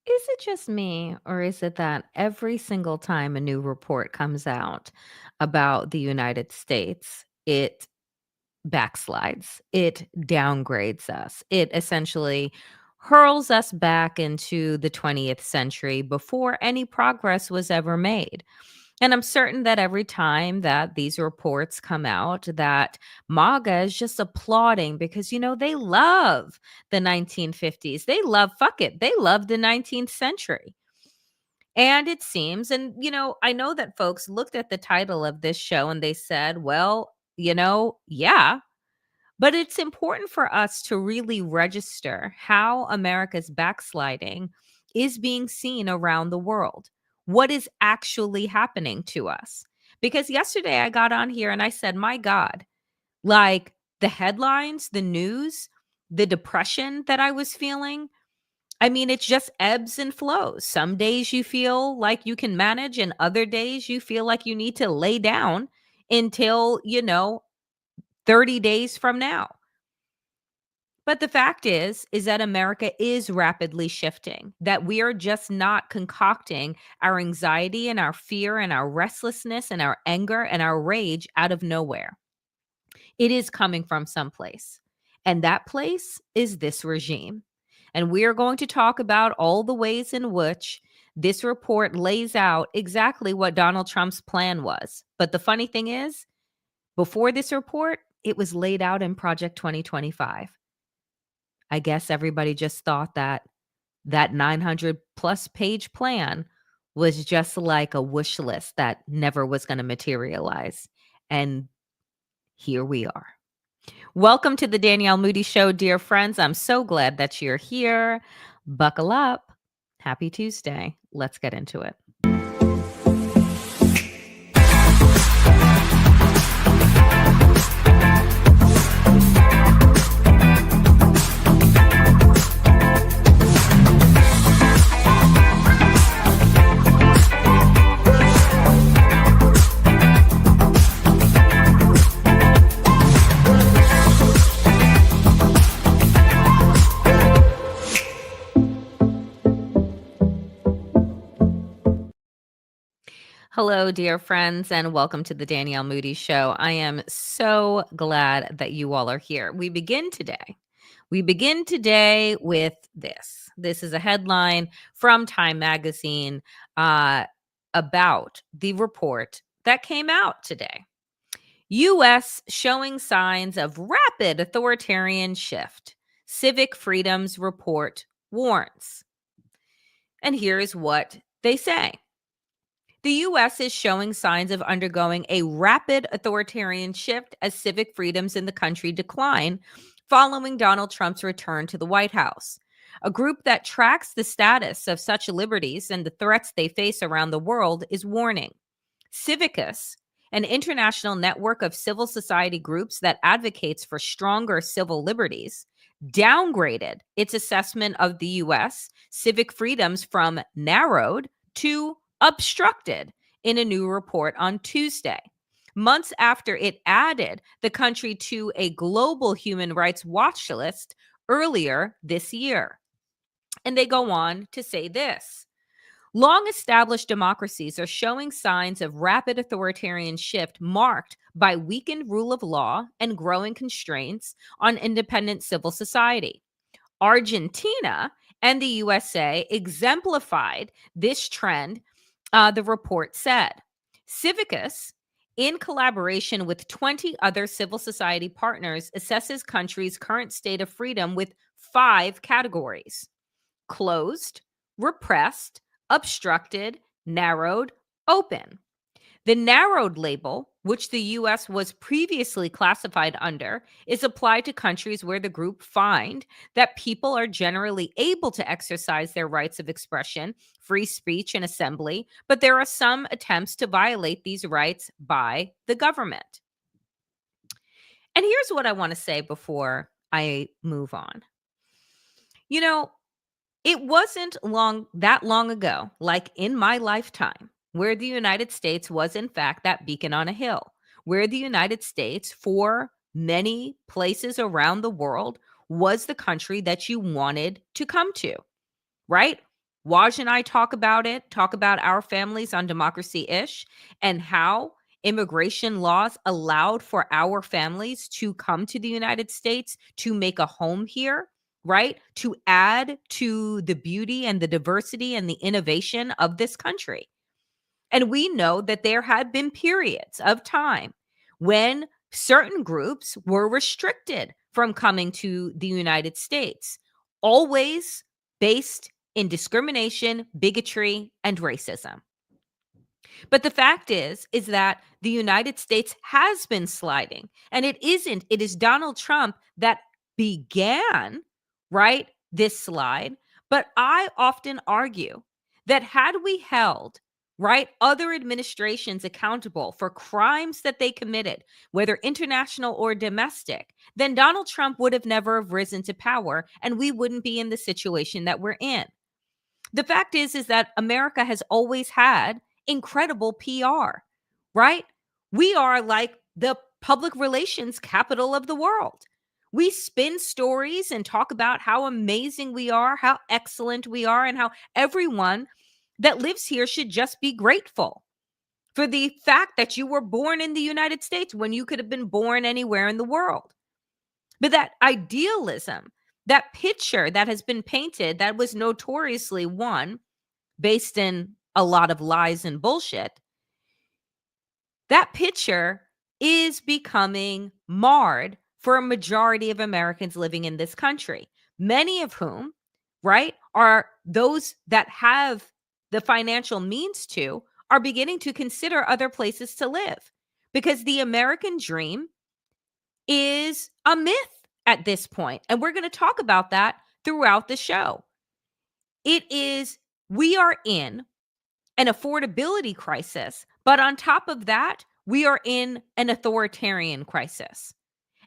Is it just me, or is it that every single time a new report comes out about the United States, it backslides, it downgrades us, it essentially hurls us back into the 20th century before any progress was ever made? And I'm certain that every time that these reports come out, that MAGA is just applauding because, they love the 1950s. They love, fuck it, they love the 19th century. And it seems, and, I know that folks looked at the title of this show and they said, well, yeah, but it's important for us to really register how America's backsliding is being seen around the world. What is actually happening to us? Because yesterday I got on here and I said, my God, like the headlines, the news, the depression that I was feeling. I mean, it just ebbs and flows. Some days you feel like you can manage, and other days you feel like you need to lay down until, 30 days from now. But the fact is that America is rapidly shifting, that we are just not concocting our anxiety and our fear and our restlessness and our anger and our rage out of nowhere. It is coming from someplace. And that place is this regime. And we are going to talk about all the ways in which this report lays out exactly what Donald Trump's plan was. But the funny thing is, before this report, it was laid out in Project 2025. I guess everybody just thought that that 900 plus page plan was just like a wish list that never was going to materialize. And here we are. Welcome to the Danielle Moodie Show, dear friends. I'm so glad that you're here. Buckle up. Happy Tuesday. Let's get into it. Hello, dear friends, and welcome to the Danielle Moodie Show. I am so glad that you all are here. We begin today with this. This is a headline from Time Magazine about the report that came out today. U.S. showing signs of rapid authoritarian shift. Civic Freedoms Report warns. And here is what they say. The U.S. is showing signs of undergoing a rapid authoritarian shift as civic freedoms in the country decline following Donald Trump's return to the White House. A group that tracks the status of such liberties and the threats they face around the world is warning. Civicus, an international network of civil society groups that advocates for stronger civil liberties, downgraded its assessment of the U.S. civic freedoms from narrowed to obstructed in a new report on Tuesday, months after it added the country to a global human rights watch list earlier this year. And they go on to say this. Long established democracies are showing signs of rapid authoritarian shift marked by weakened rule of law and growing constraints on independent civil society. Argentina and the USA exemplified this trend, the report said. Civicus, in collaboration with 20 other civil society partners, assesses countries' current state of freedom with 5 categories: closed, repressed, obstructed, narrowed, open. The narrowed label, which the U.S. was previously classified under, is applied to countries where the group find that people are generally able to exercise their rights of expression, free speech, and assembly, but there are some attempts to violate these rights by the government. And here's what I want to say before I move on. It wasn't that long ago, like in my lifetime, where the United States was, in fact, that beacon on a hill, where the United States, for many places around the world, was the country that you wanted to come to, right? Waj and I talk about it, talk about our families on Democracy-ish, and how immigration laws allowed for our families to come to the United States to make a home here, right? To add to the beauty and the diversity and the innovation of this country. And we know that there have been periods of time when certain groups were restricted from coming to the United States, always based in discrimination, bigotry, and racism. But the fact is that the United States has been sliding, and it isn't. It is Donald Trump that began, right, this slide. But I often argue that had we held, right, other administrations accountable for crimes that they committed, whether international or domestic, then Donald Trump would have never have risen to power, and we wouldn't be in the situation that we're in. The fact is that America has always had incredible PR, right? We are like the public relations capital of the world. We spin stories and talk about how amazing we are, how excellent we are, and how everyone that lives here should just be grateful for the fact that you were born in the United States when you could have been born anywhere in the world. But that idealism, that picture that has been painted, that was notoriously one based in a lot of lies and bullshit, that picture is becoming marred for a majority of Americans living in this country, many of whom, right, are those that have the financial means to, are beginning to consider other places to live because the American dream is a myth at this point. And we're going to talk about that throughout the show. We are in an affordability crisis, but on top of that, we are in an authoritarian crisis.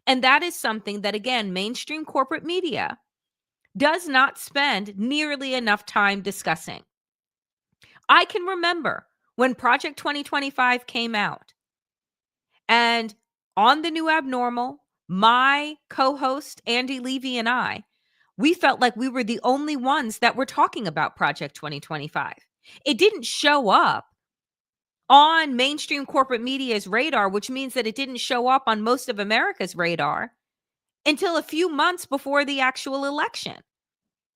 And that is something that, again, mainstream corporate media does not spend nearly enough time discussing. I can remember when Project 2025 came out, and on The New Abnormal, my co-host Andy Levy and I, we felt like we were the only ones that were talking about Project 2025. It didn't show up on mainstream corporate media's radar, which means that it didn't show up on most of America's radar until a few months before the actual election,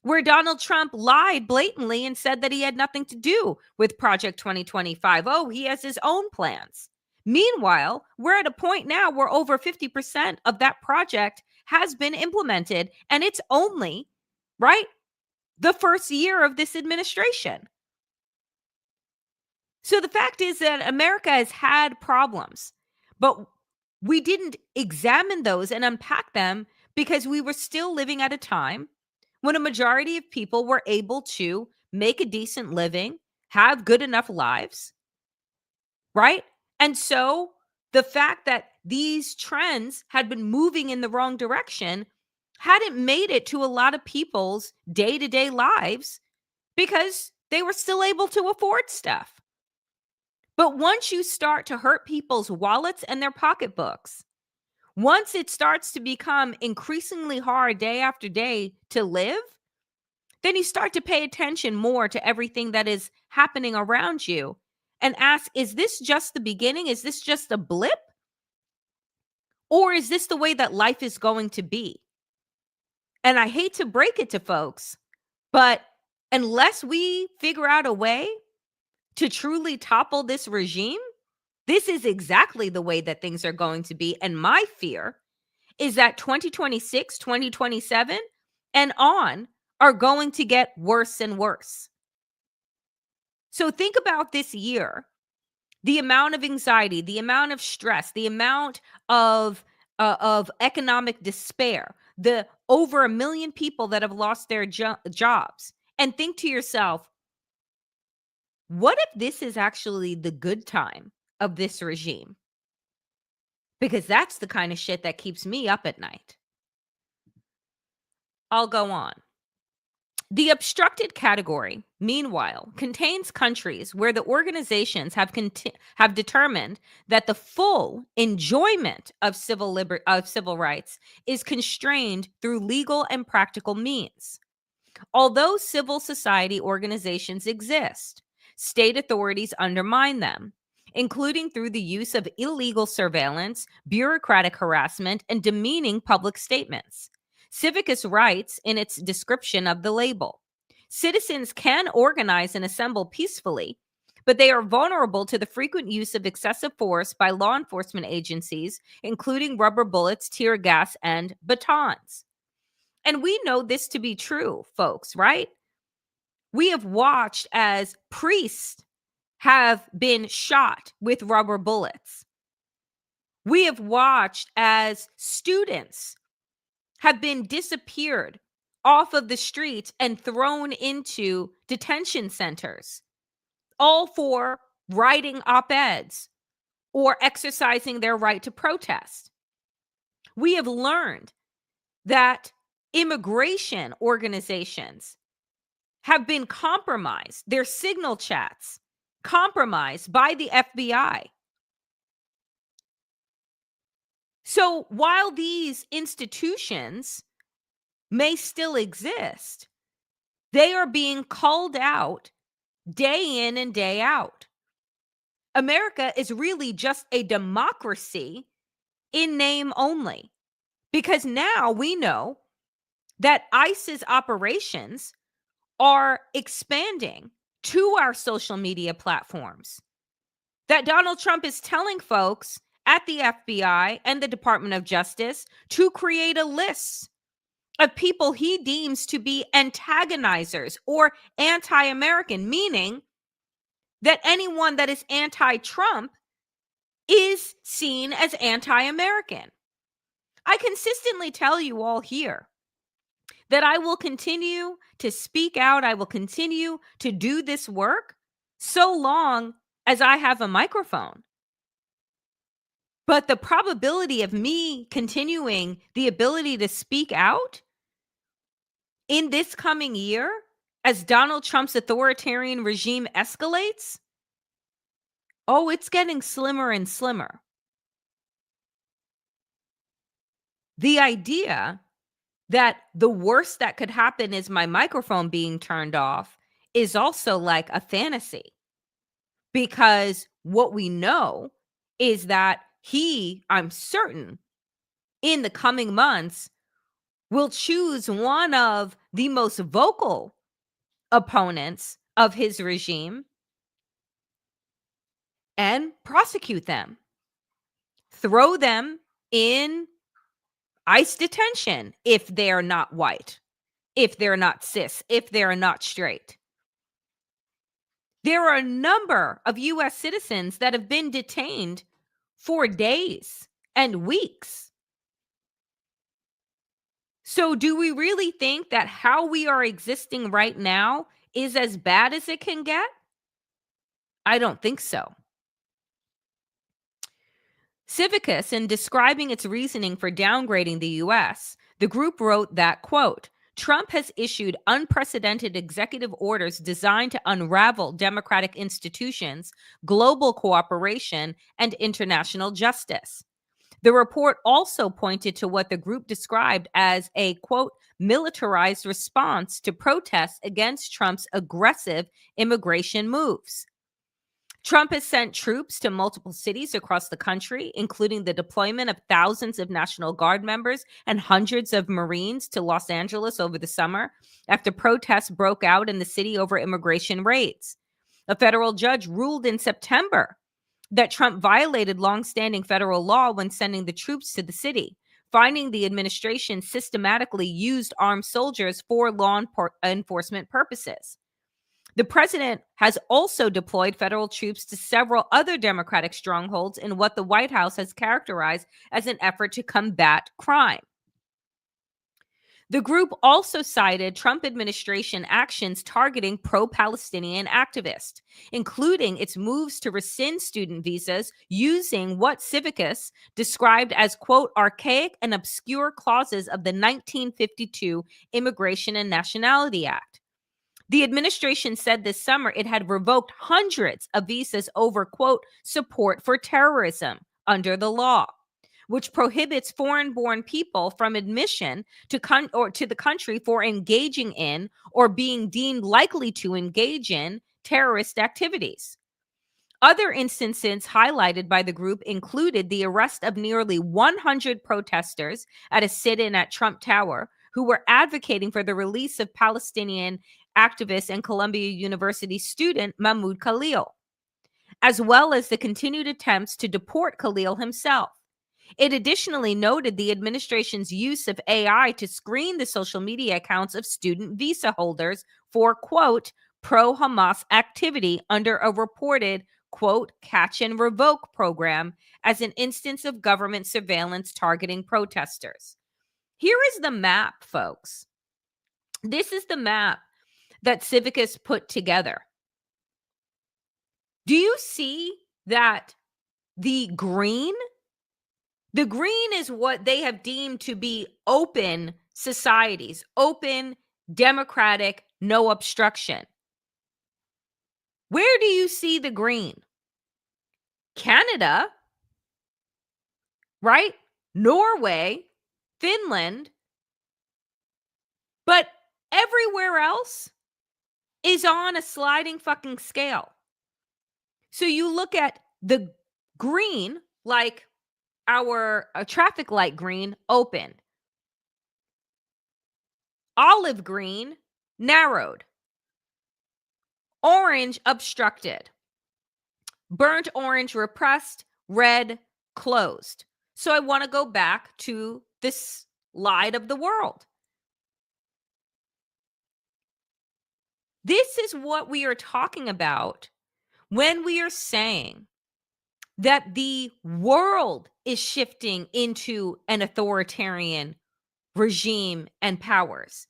where Donald Trump lied blatantly and said that he had nothing to do with Project 2025. Oh, he has his own plans. Meanwhile, we're at a point now where over 50% of that project has been implemented, and it's only, right, the first year of this administration. So the fact is that America has had problems, but we didn't examine those and unpack them because we were still living at a time when a majority of people were able to make a decent living, have good enough lives, right? And so the fact that these trends had been moving in the wrong direction hadn't made it to a lot of people's day-to-day lives because they were still able to afford stuff. But once you start to hurt people's wallets and their pocketbooks, once it starts to become increasingly hard day after day to live, then you start to pay attention more to everything that is happening around you and ask, is this just the beginning? Is this just a blip? Or is this the way that life is going to be? And I hate to break it to folks, but unless we figure out a way to truly topple this regime, this is exactly the way that things are going to be. And my fear is that 2026, 2027, and on are going to get worse and worse. So think about this year, the amount of anxiety, the amount of stress, the amount of economic despair, the over 1 million people that have lost their jobs. And think to yourself, what if this is actually the good time of this regime? Because that's the kind of shit that keeps me up at night. I'll go on. The obstructed category, meanwhile, contains countries where the organizations have determined that the full enjoyment of civil rights is constrained through legal and practical means. Although civil society organizations exist, state authorities undermine them, including through the use of illegal surveillance, bureaucratic harassment, and demeaning public statements. Civicus writes in its description of the label, citizens can organize and assemble peacefully, but they are vulnerable to the frequent use of excessive force by law enforcement agencies, including rubber bullets, tear gas, and batons. And we know this to be true, folks, right? We have watched as priests have been shot with rubber bullets. We have watched as students have been disappeared off of the streets and thrown into detention centers, all for writing op-eds or exercising their right to protest. We have learned that immigration organizations have been compromised, their signal chats compromised by the FBI. So while these institutions may still exist, they are being called out day in and day out. America is really just a democracy in name only, because now we know that ICE's operations are expanding to our social media platforms, that Donald Trump is telling folks at the FBI and the Department of Justice to create a list of people he deems to be antagonizers or anti-American, meaning that anyone that is anti-Trump is seen as anti-American. I consistently tell you all here that I will continue to speak out. I will continue to do this work so long as I have a microphone. But the probability of me continuing the ability to speak out in this coming year as Donald Trump's authoritarian regime escalates, oh, it's getting slimmer and slimmer. The idea that the worst that could happen is my microphone being turned off is also like a fantasy, because what we know is that he, I'm certain, in the coming months will choose one of the most vocal opponents of his regime and prosecute them, throw them in ICE detention if they're not white, if they're not cis, if they're not straight. There are a number of U.S. citizens that have been detained for days and weeks. So do we really think that how we are existing right now is as bad as it can get? I don't think so. Civicus, in describing its reasoning for downgrading the U.S., the group wrote that, quote, Trump has issued unprecedented executive orders designed to unravel democratic institutions, global cooperation, and international justice. The report also pointed to what the group described as a, quote, militarized response to protests against Trump's aggressive immigration moves. Trump has sent troops to multiple cities across the country, including the deployment of thousands of National Guard members and hundreds of Marines to Los Angeles over the summer after protests broke out in the city over immigration raids. A federal judge ruled in September that Trump violated longstanding federal law when sending the troops to the city, finding the administration systematically used armed soldiers for law enforcement purposes. The president has also deployed federal troops to several other Democratic strongholds in what the White House has characterized as an effort to combat crime. The group also cited Trump administration actions targeting pro-Palestinian activists, including its moves to rescind student visas using what Civicus described as, quote, archaic and obscure clauses of the 1952 Immigration and Nationality Act. The administration said this summer it had revoked hundreds of visas over, quote, support for terrorism under the law. which prohibits foreign-born people from admission to the country for engaging in or being deemed likely to engage in terrorist activities. Other instances highlighted by the group included the arrest of nearly 100 protesters at a sit-in at Trump Tower who were advocating for the release of Palestinian activist and Columbia University student Mahmoud Khalil, as well as the continued attempts to deport Khalil himself. It additionally noted the administration's use of AI to screen the social media accounts of student visa holders for, quote, pro-Hamas activity under a reported, quote, catch and revoke program as an instance of government surveillance targeting protesters. Here is the map, folks. This is the map that Civicus put together. Do you see that the green is what they have deemed to be open societies, open, democratic, no obstruction. Where do you see the green? Canada, right? Norway, Finland, but everywhere else is on a sliding fucking scale. So you look at the green, like our traffic light green, open. Olive green, narrowed. Orange, obstructed. Burnt orange, repressed. Red, closed. So I want to go back to this slide of the world. This is what we are talking about when we are saying that the world is shifting into an authoritarian regime and powers.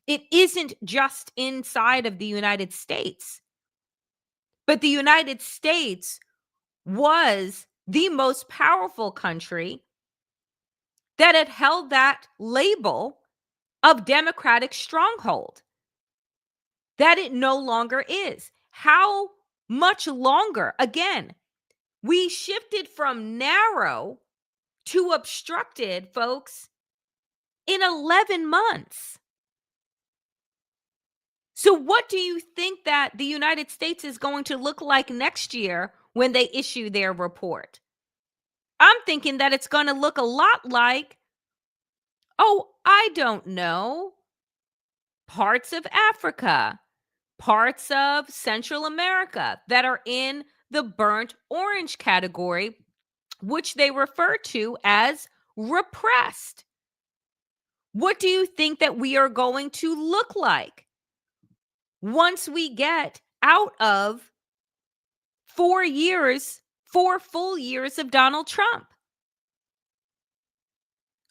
It isn't just inside of the United States, but the United States was the most powerful country that had held that label of democratic stronghold, that it no longer is. How much longer? Again, we shifted from narrow to obstructed, folks, in 11 months. So what do you think that the United States is going to look like next year when they issue their report? I'm thinking that it's going to look a lot like, oh, I don't know, parts of Africa, parts of Central America that are in the burnt orange category, which they refer to as repressed. What do you think that we are going to look like once we get out of 4 full years of Donald Trump?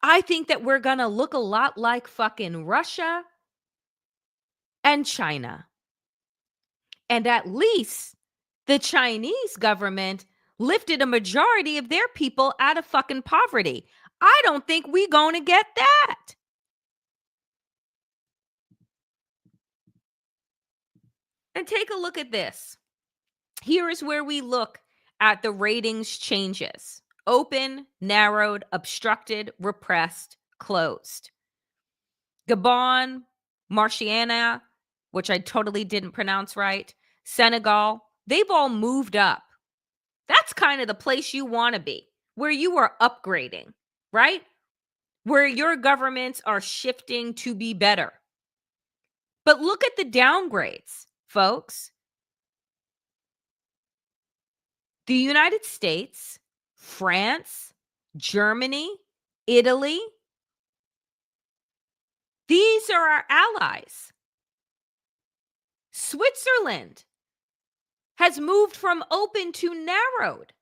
I think that we're going to look a lot like fucking Russia and China. And at least the Chinese government lifted a majority of their people out of fucking poverty. I don't think we're going to get that. And take a look at this. Here is where we look at the ratings changes: open, narrowed, obstructed, repressed, closed. Gabon, Mauritania, which I totally didn't pronounce right, Senegal, they've all moved up. That's kind of the place you want to be, where you are upgrading, right? Where your governments are shifting to be better. But look at the downgrades, folks. The United States, France, Germany, Italy, these are our allies. Switzerland has moved from open to narrowed.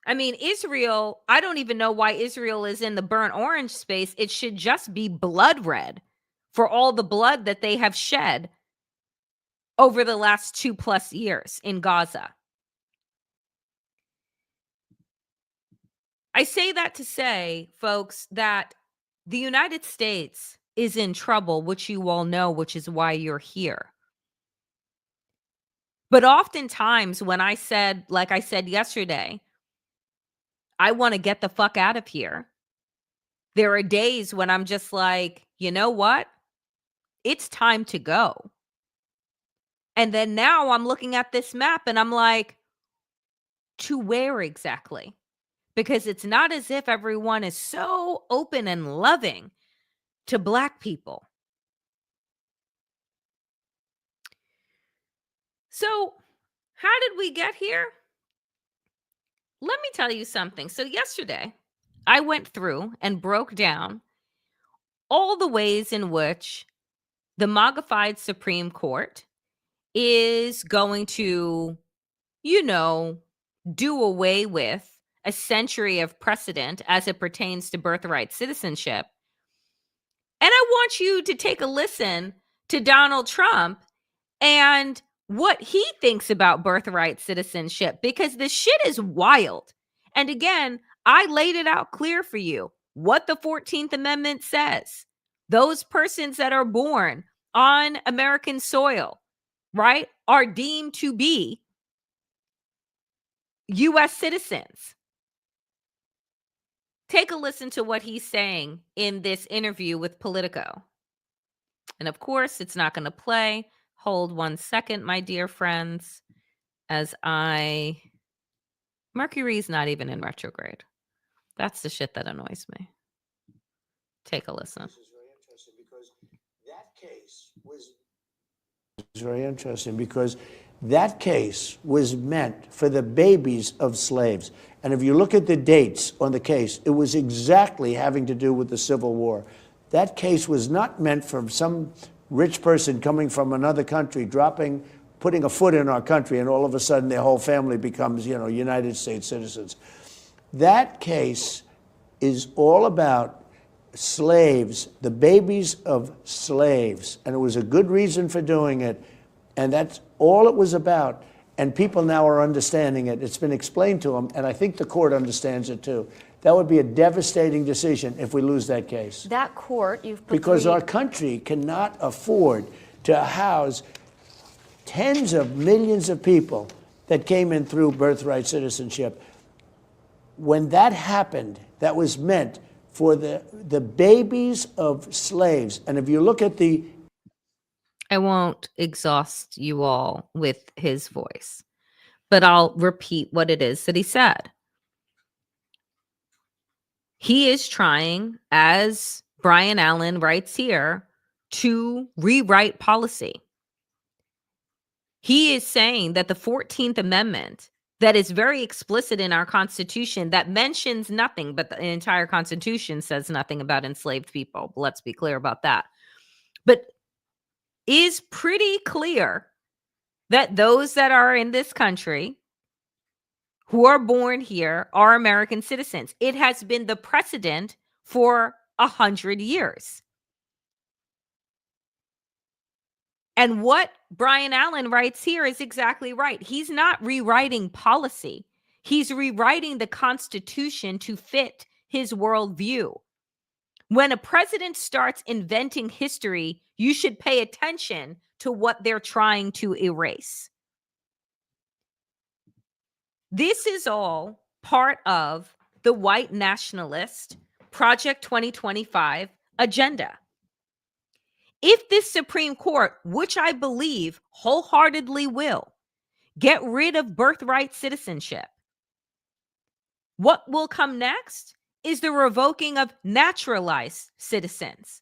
I mean, Israel, I don't even know why Israel is in the burnt orange space. It should just be blood red for all the blood that they have shed over the last 2+ years in Gaza. I say that to say, folks, that the United States is in trouble, which you all know, which is why you're here. But oftentimes when I said, like I said yesterday, I want to get the fuck out of here. There are days when I'm just like, you know what? It's time to go. And then now I'm looking at this map and I'm like, to where exactly? Because it's not as if everyone is so open and loving to Black people. So, how did we get here? Let me tell you something. So, yesterday, I went through and broke down all the ways in which the MAGAfied Supreme Court is going to, you know, do away with a century of precedent as it pertains to birthright citizenship. And I want you to take a listen to Donald Trump and what he thinks about birthright citizenship, because this shit is wild. And again, I laid it out clear for you what the 14th Amendment says. Those persons that are born on American soil, right, are deemed to be U.S. citizens. Take a listen to what he's saying in this interview with Politico. And of course, it's not going to play. Hold 1 second, my dear friends, as Mercury's not even in retrograde. That's the shit that annoys me. Take a listen. This is very interesting because that case was. It's very interesting because that case was meant for the babies of slaves. And if you look at the dates on the case, it was exactly having to do with the Civil War. That case was not meant for some rich person coming from another country, putting a foot in our country, and all of a sudden their whole family becomes, United States citizens. That case is all about slaves, the babies of slaves. And it was a good reason for doing it. And that's all it was about. And people now are understanding it. It's been explained to them. And I think the court understands it too. That would be a devastating decision if we lose that case. That court, you've put because our country cannot afford to house tens of millions of people that came in through birthright citizenship. When that happened, that was meant for the babies of slaves. And if you look at I won't exhaust you all with his voice, but I'll repeat what it is that he said. He is trying, as Brian Allen writes here, to rewrite policy. He is saying that the 14th Amendment, that is very explicit in our Constitution, that mentions nothing, but the entire Constitution says nothing about enslaved people. Let's be clear about that. But is pretty clear that those that are in this country who are born here are American citizens. It has been the precedent for 100 years. And what Brian Allen writes here is exactly right. He's not rewriting policy. He's rewriting the Constitution to fit his worldview. When a president starts inventing history, you should pay attention to what they're trying to erase. This is all part of the white nationalist Project 2025 agenda. If this Supreme Court, which I believe wholeheartedly will, get rid of birthright citizenship, what will come next is the revoking of naturalized citizens.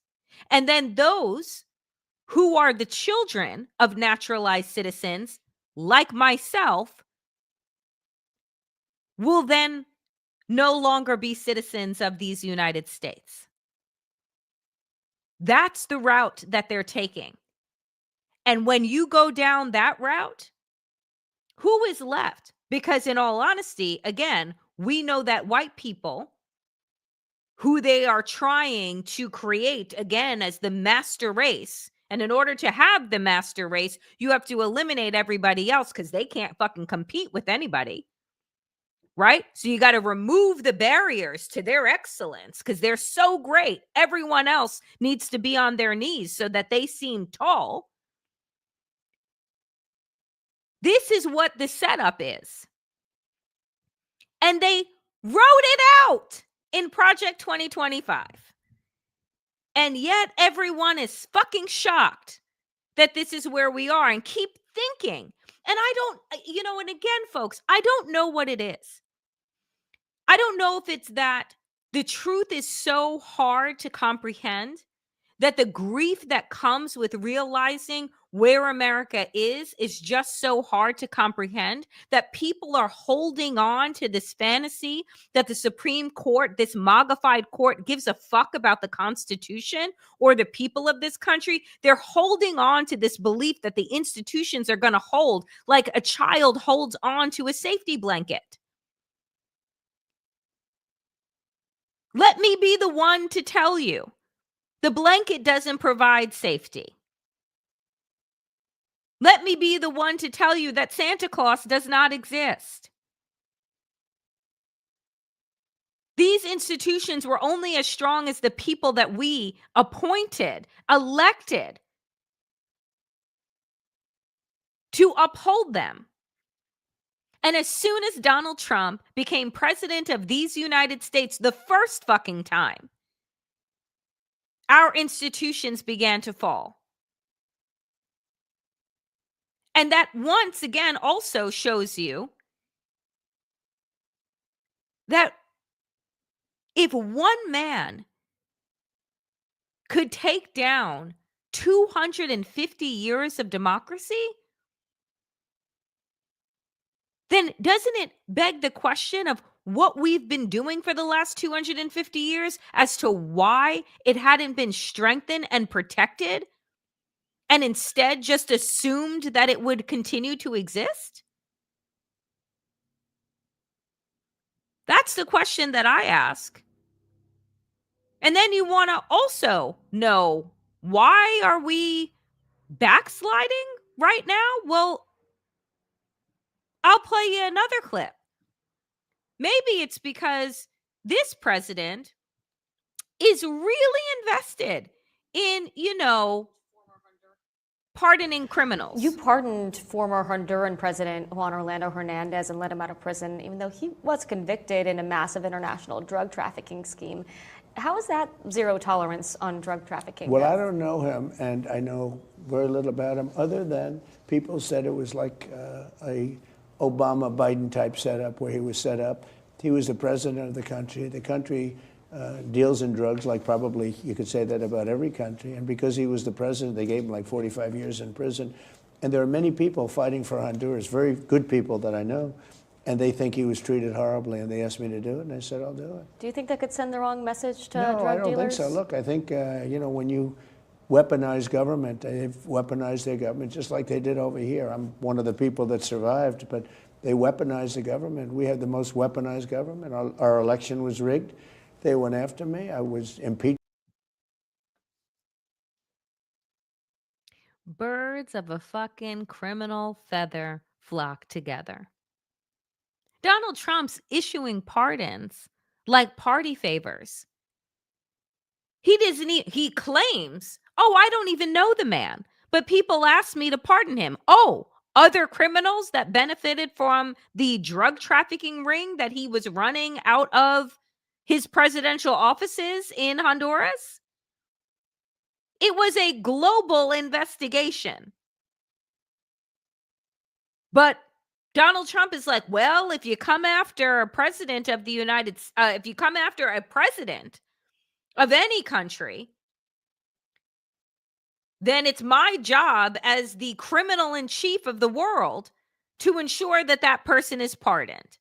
And then those who are the children of naturalized citizens, like myself, will then no longer be citizens of these United States. That's the route that they're taking. And when you go down that route, who is left? Because in all honesty, again, we know that white people, who they are trying to create again as the master race, and in order to have the master race, you have to eliminate everybody else because they can't fucking compete with anybody. Right? So you got to remove the barriers to their excellence because they're so great. Everyone else needs to be on their knees so that they seem tall. This is what the setup is. And they wrote it out in Project 2025. And yet everyone is fucking shocked that this is where we are and keep thinking. And I don't, and again, folks, I don't know what it is. I don't know if it's that the truth is so hard to comprehend that the grief that comes with realizing where America is just so hard to comprehend that people are holding on to this fantasy that the Supreme Court, this MAGAfied court, gives a fuck about the Constitution or the people of this country. They're holding on to this belief that the institutions are going to hold like a child holds on to a safety blanket. Let me be the one to tell you, the blanket doesn't provide safety. Let me be the one to tell you that Santa Claus does not exist. These institutions were only as strong as the people that we appointed, elected to uphold them. And as soon as Donald Trump became president of these United States the first fucking time, our institutions began to fall. And that once again also shows you that if one man could take down 250 years of democracy, then doesn't it beg the question of what we've been doing for the last 250 years as to why it hadn't been strengthened and protected and instead just assumed that it would continue to exist? That's the question that I ask. And then you want to also know, why are we backsliding right now? Well, I'll play you another clip. Maybe it's because this president is really invested in, pardoning criminals. You pardoned former Honduran President Juan Orlando Hernandez and let him out of prison, even though he was convicted in a massive international drug trafficking scheme. How is that zero tolerance on drug trafficking? Well, I don't know him, and I know very little about him, other than people said it was like a Obama-Biden type setup, where he was set up. He was the president of the country. The country deals in drugs like probably you could say that about every country. And because he was the president, they gave him like 45 years in prison. And there are many people fighting for Honduras, very good people that I know, and they think he was treated horribly, and they asked me to do it, and I said, I'll do it. Do you think that could send the wrong message to No, drug I don't dealers? think so. Look, I think, when you weaponize government, they've weaponized their government just like they did over here. I'm one of the people that survived, but they weaponized the government. We had the most weaponized government. Our election was rigged. They went after me. I was impeached. Birds of a fucking criminal feather flock together. Donald Trump's issuing pardons like party favors. He claims, I don't even know the man, but people asked me to pardon him. Other criminals that benefited from the drug trafficking ring that he was running out of his presidential offices in Honduras? It was a global investigation. But Donald Trump is like, well, if you come after a president of the if you come after a president of any country, then it's my job as the criminal in chief of the world to ensure that that person is pardoned.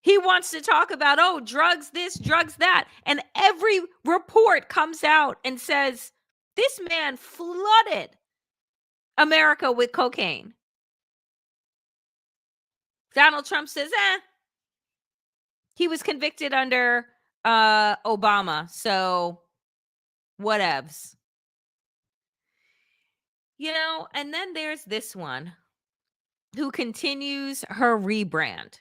He wants to talk about, drugs this, drugs that. And every report comes out and says, this man flooded America with cocaine. Donald Trump says, he was convicted under Obama, so whatevs. And then there's this one who continues her rebrand.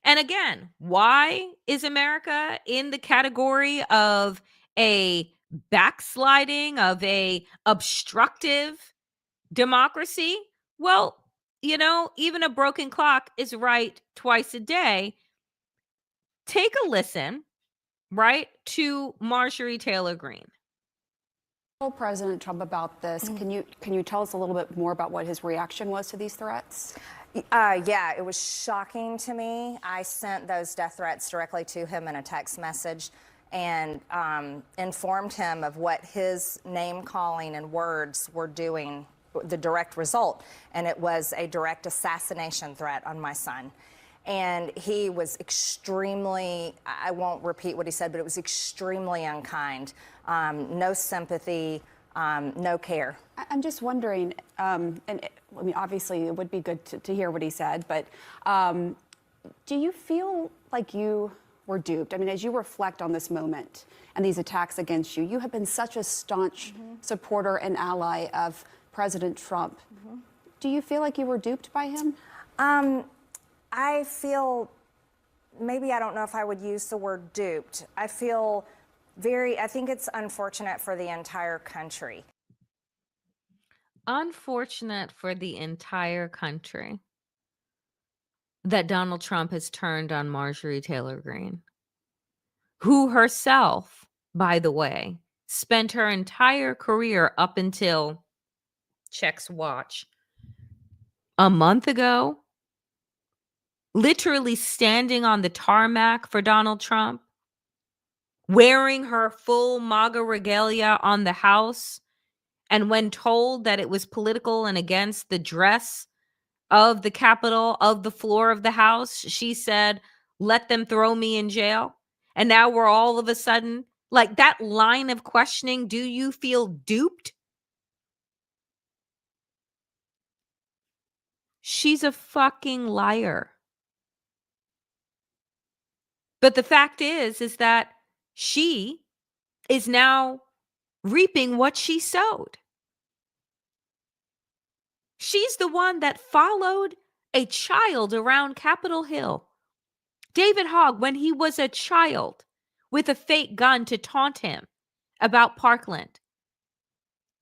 And again, why is America in the category of a backsliding, of a obstructive democracy? Well, you know, even a broken clock is right twice a day. Take a listen, right, to Marjorie Taylor Greene. President Trump about this. Can you tell us a little bit more about what his reaction was to these threats? Yeah, it was shocking to me. I sent those death threats directly to him in a text message and informed him of what his name calling and words were doing, the direct result. And it was a direct assassination threat on my son. And he was extremely, I won't repeat what he said, but it was extremely unkind. No sympathy, no care. I'm just wondering, and I mean, obviously it would be good to hear what he said, but do you feel like you were duped? I mean, as you reflect on this moment and these attacks against you, you have been such a staunch supporter and ally of President Trump. Do you feel like you were duped by him? I feel, maybe I don't know if I would use the word duped. I feel I think it's unfortunate for the entire country. Unfortunate for the entire country that Donald Trump has turned on Marjorie Taylor Greene, who herself, by the way, spent her entire career up until, checks watch, a month ago, literally standing on the tarmac for Donald Trump, wearing her full MAGA regalia on the House, and when told that it was political and against the dress of the Capitol, of the floor of the House, she said, "Let them throw me in jail." And now we're all of a sudden, like, that line of questioning, do you feel duped? She's a fucking liar. But the fact is that she is now reaping what she sowed. She's the one that followed a child around Capitol Hill, David Hogg, when he was a child, with a fake gun to taunt him about Parkland.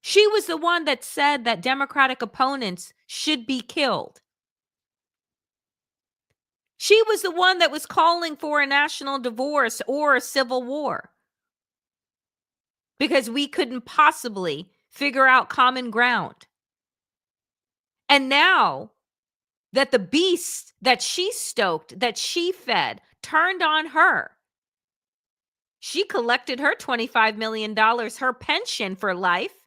She was the one that said that Democratic opponents should be killed. She was the one that was calling for a national divorce or a civil war because we couldn't possibly figure out common ground. And now that the beast that she stoked, that she fed, turned on her, she collected her $25 million, her pension for life,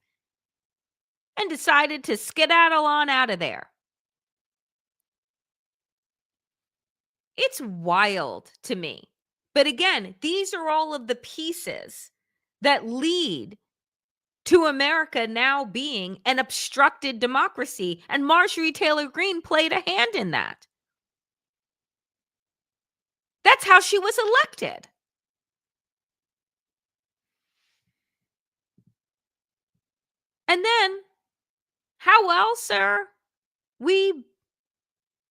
and decided to skedaddle on out of there. It's wild to me. But again, these are all of the pieces that lead to America now being an obstructed democracy. And Marjorie Taylor Greene played a hand in that. That's how she was elected. And then, how else are we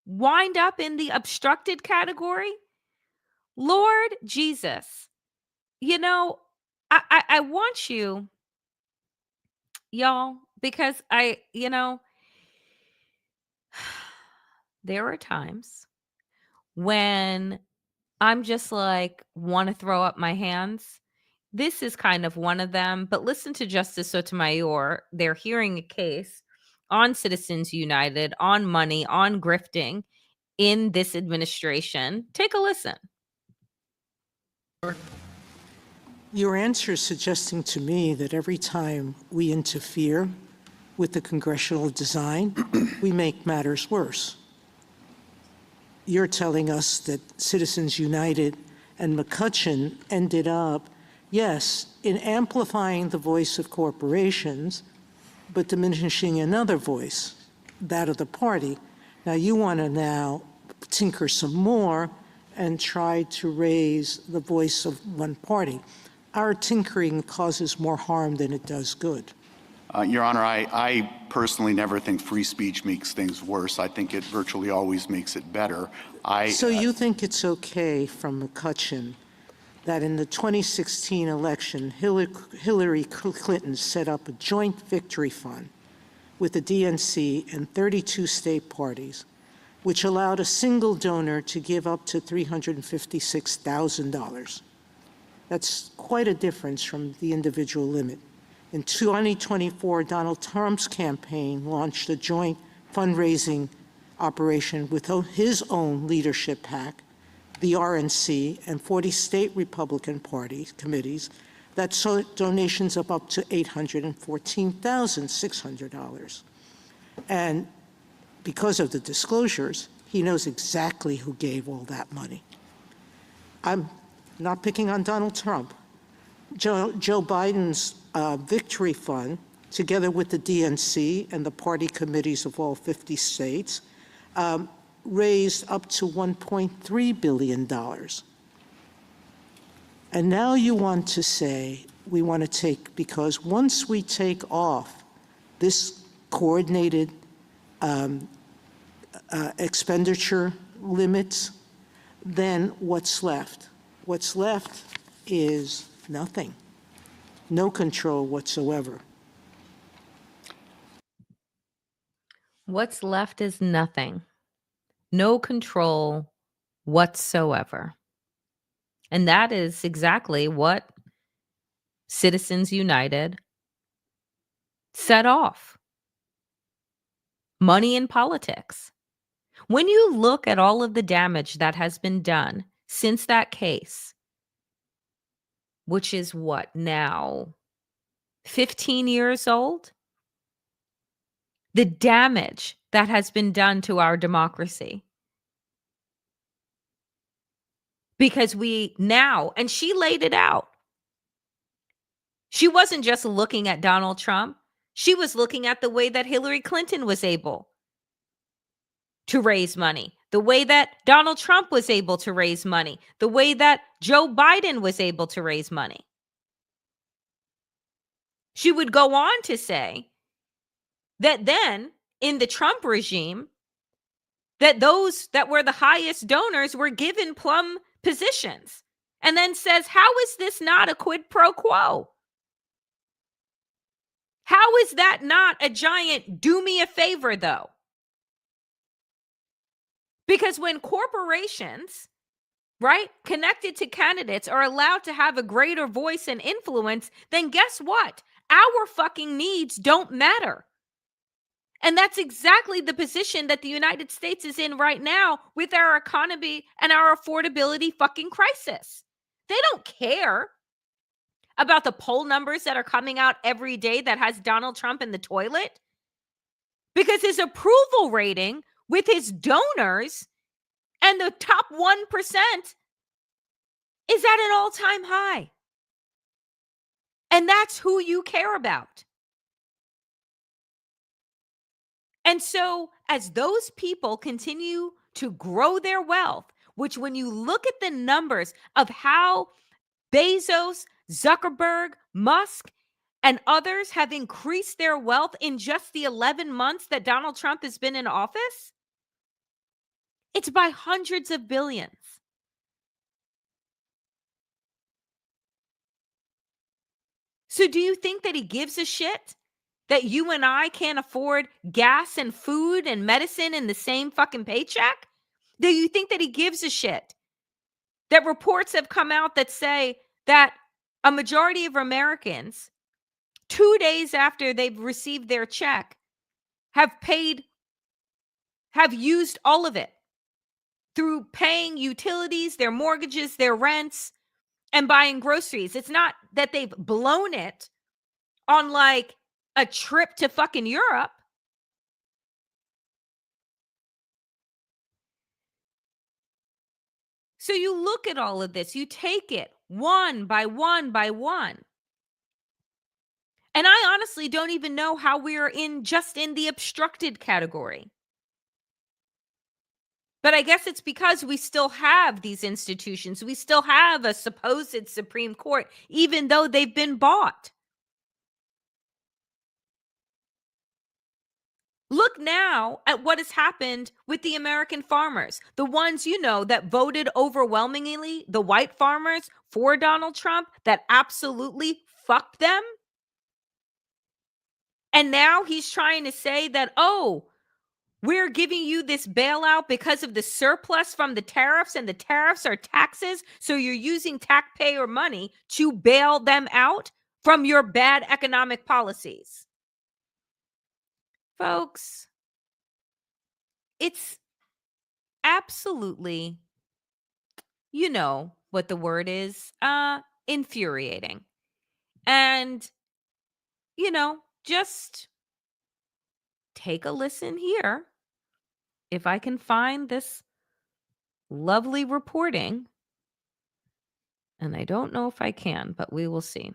wind up in the obstructed category? Lord Jesus, you know, I want you, y'all, because there are times when I'm just like, want to throw up my hands. This is kind of one of them, but listen to Justice Sotomayor. They're hearing a case on Citizens United, on money, on grifting in this administration. Take a listen. Your answer is suggesting to me that every time we interfere with the congressional design, we make matters worse. You're telling us that Citizens United and McCutcheon ended up, yes, in amplifying the voice of corporations, but diminishing another voice, that of the party. Now, you want to now tinker some more and try to raise the voice of one party. Our tinkering causes more harm than it does good. Your Honor, I personally never think free speech makes things worse. I think it virtually always makes it better. So you think it's okay from McCutcheon that in the 2016 election, Hillary Clinton set up a joint victory fund with the DNC and 32 state parties, which allowed a single donor to give up to $356,000. That's quite a difference from the individual limit. In 2024, Donald Trump's campaign launched a joint fundraising operation with his own leadership PAC, the RNC, and 40 state Republican Party committees that saw donations of up to $814,600. And because of the disclosures, he knows exactly who gave all that money. I'm not picking on Donald Trump. Joe Biden's Victory Fund, together with the DNC and the party committees of all 50 states, raised up to $1.3 billion. And now you want to say, we want to take, because once we take off this coordinated expenditure limits, then what's left? What's left is nothing. No control whatsoever. What's left is nothing. No control whatsoever. And that is exactly what Citizens United set off. Money in politics. When you look at all of the damage that has been done since that case, which is what now, 15 years old? The damage that has been done to our democracy. Because we now, and she laid it out. She wasn't just looking at Donald Trump. She was looking at the way that Hillary Clinton was able to raise money, the way that Donald Trump was able to raise money, the way that Joe Biden was able to raise money. She would go on to say that then in the Trump regime, that those that were the highest donors were given plum positions, and then says, how is this not a quid pro quo? How is that not a giant do me a favor, though? Because when corporations, right, connected to candidates are allowed to have a greater voice and influence, then guess what? Our fucking needs don't matter. And that's exactly the position that the United States is in right now with our economy and our affordability fucking crisis. They don't care about the poll numbers that are coming out every day that has Donald Trump in the toilet, because his approval rating with his donors and the top 1% is at an all-time high. And that's who you care about. And so as those people continue to grow their wealth, which when you look at the numbers of how Bezos, Zuckerberg, Musk, and others have increased their wealth in just the 11 months that Donald Trump has been in office, it's by hundreds of billions. So do you think that he gives a shit that you and I can't afford gas and food and medicine in the same fucking paycheck? Do you think that he gives a shit that reports have come out that say that a majority of Americans, 2 days after they've received their check, have used all of it through paying utilities, their mortgages, their rents, and buying groceries? It's not that they've blown it on like a trip to fucking Europe. So you look at all of this, you take it one by one by one. And I honestly don't even know how we're just in the obstructed category. But I guess it's because we still have these institutions. We still have a supposed Supreme Court, even though they've been bought. Look now at what has happened with the American farmers, the ones, that voted overwhelmingly, the white farmers, for Donald Trump, that absolutely fucked them. And now he's trying to say that, oh, we're giving you this bailout because of the surplus from the tariffs, and the tariffs are taxes. So you're using taxpayer money to bail them out from your bad economic policies. Folks, it's absolutely, you know what the word is, infuriating. And, just take a listen here. If I can find this lovely reporting, and I don't know if I can, but we will see.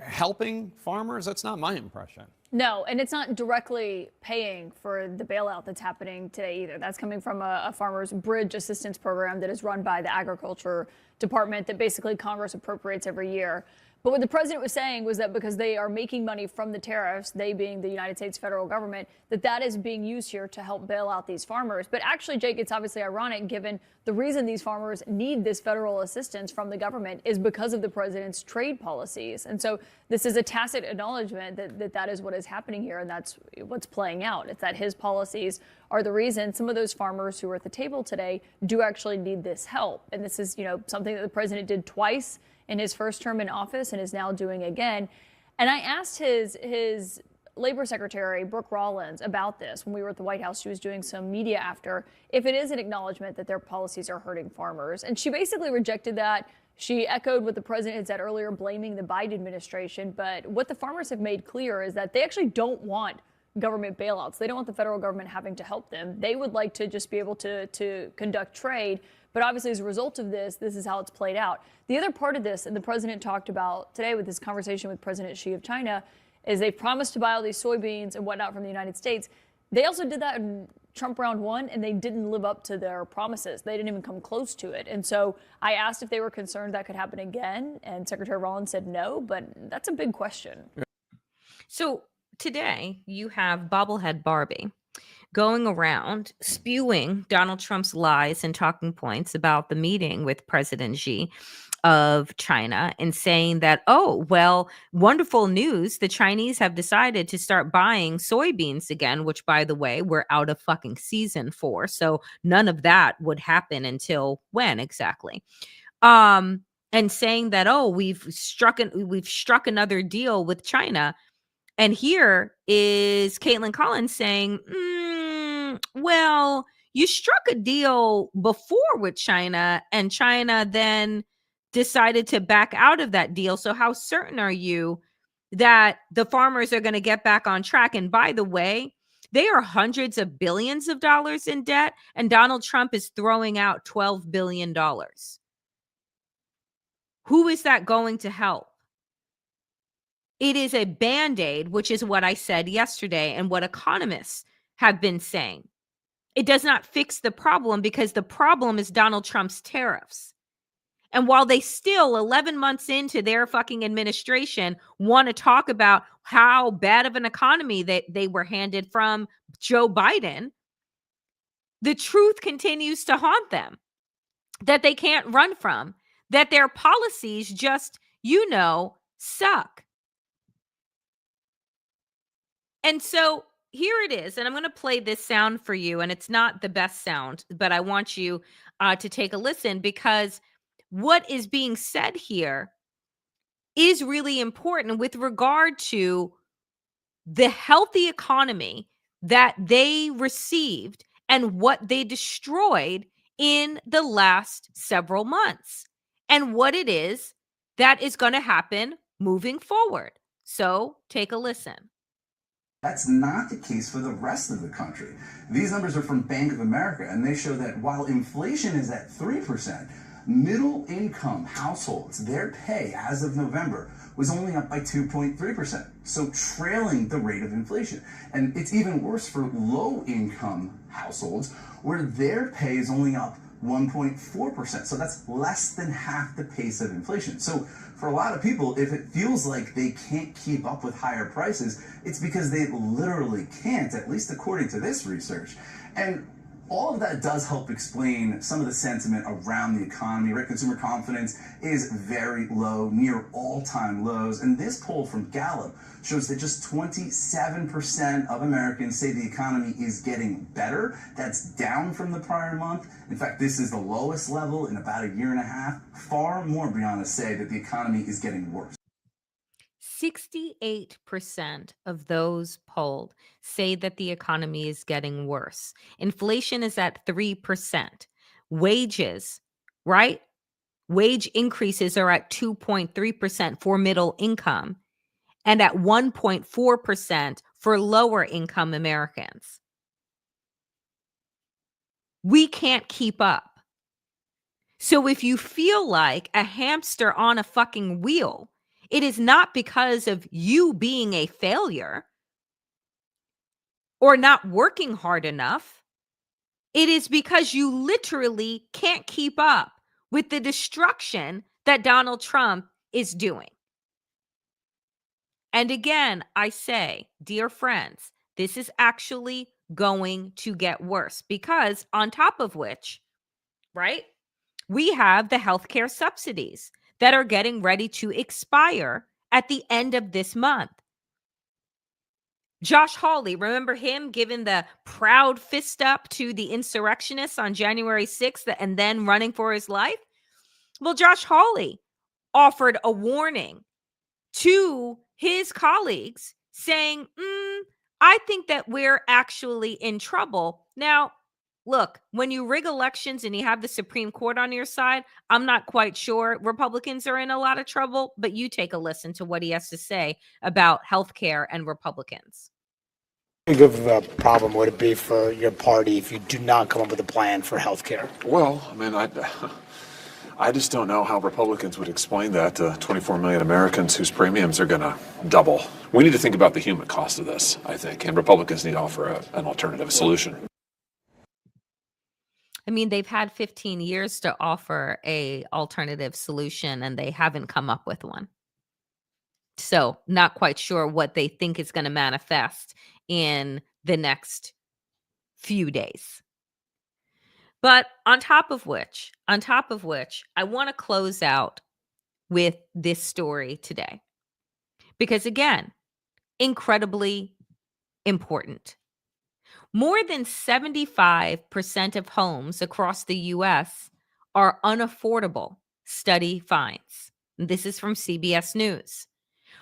Helping farmers? That's not my impression. No, and it's not directly paying for the bailout that's happening today either. That's coming from a farmers bridge assistance program that is run by the Agriculture Department that basically Congress appropriates every year. But what the president was saying was that because they are making money from the tariffs, they being the United States federal government, that is being used here to help bail out these farmers. But actually, Jake, it's obviously ironic given the reason these farmers need this federal assistance from the government is because of the president's trade policies. And so this is a tacit acknowledgement that is what is happening here, and that's what's playing out. It's that his policies are the reason some of those farmers who are at the table today do actually need this help. And this is, something that the president did twice in his first term in office and is now doing again. And I asked his Labor Secretary, Brooke Rollins, about this when we were at the White House. She was doing some media after, if it is an acknowledgement that their policies are hurting farmers. And she basically rejected that. She echoed what the president had said earlier, blaming the Biden administration. But what the farmers have made clear is that they actually don't want government bailouts. They don't want the federal government having to help them. They would like to just be able to conduct trade. But obviously, as a result of this is how it's played out. The other part of this, and the president talked about today with his conversation with President Xi of China, is they promised to buy all these soybeans and whatnot from the United States. They also did that in Trump round one, and they didn't live up to their promises. They didn't even come close to it. And so I asked if they were concerned that could happen again, and Secretary Rollins said no, but that's a big question. So today you have bobblehead Barbie going around spewing Donald Trump's lies and talking points about the meeting with President Xi of China and saying that, oh, well, wonderful news. The Chinese have decided to start buying soybeans again, which, by the way, we're out of fucking season for. So none of that would happen until when exactly? And saying that, oh, we've struck another deal with China. And here is Caitlin Collins saying, well, you struck a deal before with China, and China then decided to back out of that deal. So how certain are you that the farmers are going to get back on track? And by the way, they are hundreds of billions of dollars in debt, and Donald Trump is throwing out $12 billion. Who is that going to help? It is a Band-Aid, which is what I said yesterday and what economists have been saying. It does not fix the problem because the problem is Donald Trump's tariffs. And while they still, 11 months into their fucking administration, want to talk about how bad of an economy they were handed from Joe Biden, the truth continues to haunt them that they can't run from, that their policies just, suck. And so here it is, and I'm going to play this sound for you, and it's not the best sound, but I want you to take a listen because what is being said here is really important with regard to the healthy economy that they received and what they destroyed in the last several months and what it is that is going to happen moving forward. So take a listen. That's not the case for the rest of the country. These numbers are from Bank of America, and they show that while inflation is at 3%, middle-income households, their pay as of November was only up by 2.3%, so trailing the rate of inflation. And it's even worse for low-income households, where their pay is only up 1.4%. So that's less than half the pace of inflation. So for a lot of people, if it feels like they can't keep up with higher prices, it's because they literally can't, at least according to this research. And All of that does help explain some of the sentiment around the economy, right? Consumer confidence is very low, near all-time lows. And this poll from Gallup shows that just 27% of Americans say the economy is getting better. That's down from the prior month. In fact, this is the lowest level in about a year and a half. Far more, Brianna, say that the economy is getting worse. 68% of those polled say that the economy is getting worse. Inflation is at 3%. Wages, right? Wage increases are at 2.3% for middle income and at 1.4% for lower income Americans. We can't keep up. So if you feel like a hamster on a fucking wheel, it is not because of you being a failure or not working hard enough. It is because you literally can't keep up with the destruction that Donald Trump is doing. And again, I say, dear friends, this is actually going to get worse because on top of which, right, we have the healthcare subsidies that are getting ready to expire at the end of this month. Josh Hawley, remember him giving the proud fist up to the insurrectionists on January 6th and then running for his life? Well, Josh Hawley offered a warning to his colleagues saying, I think that we're actually in trouble. Now, look, when you rig elections and you have the Supreme Court on your side, I'm not quite sure Republicans are in a lot of trouble, but you take a listen to what he has to say about healthcare and Republicans. How big of a problem would it be for your party if you do not come up with a plan for healthcare? Well, I mean, I just don't know how Republicans would explain that to 24 million Americans whose premiums are going to double. We need to think about the human cost of this, I think, and Republicans need to offer an alternative solution. I mean, they've had 15 years to offer a alternative solution and they haven't come up with one. So not quite sure what they think is going to manifest in the next few days. But on top of which, I want to close out with this story today. Because again, incredibly important. More than 75% of homes across the U.S. are unaffordable, study finds. This is from CBS News.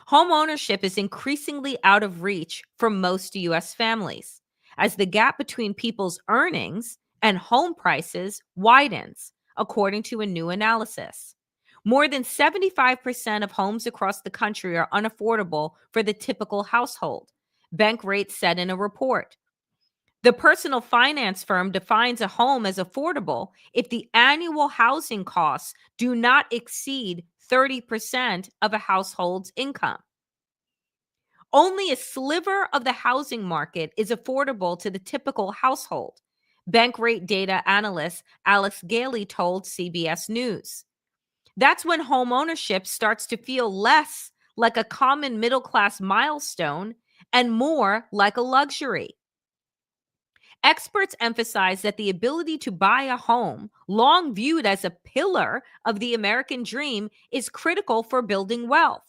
Home ownership is increasingly out of reach for most U.S. families as the gap between people's earnings and home prices widens, according to a new analysis. More than 75% of homes across the country are unaffordable for the typical household, Bankrate said in a report. The personal finance firm defines a home as affordable if the annual housing costs do not exceed 30% of a household's income. Only a sliver of the housing market is affordable to the typical household, Bankrate data analyst Alex Gailey told CBS News. That's when home ownership starts to feel less like a common middle-class milestone and more like a luxury. Experts emphasize that the ability to buy a home, long viewed as a pillar of the American dream, is critical for building wealth.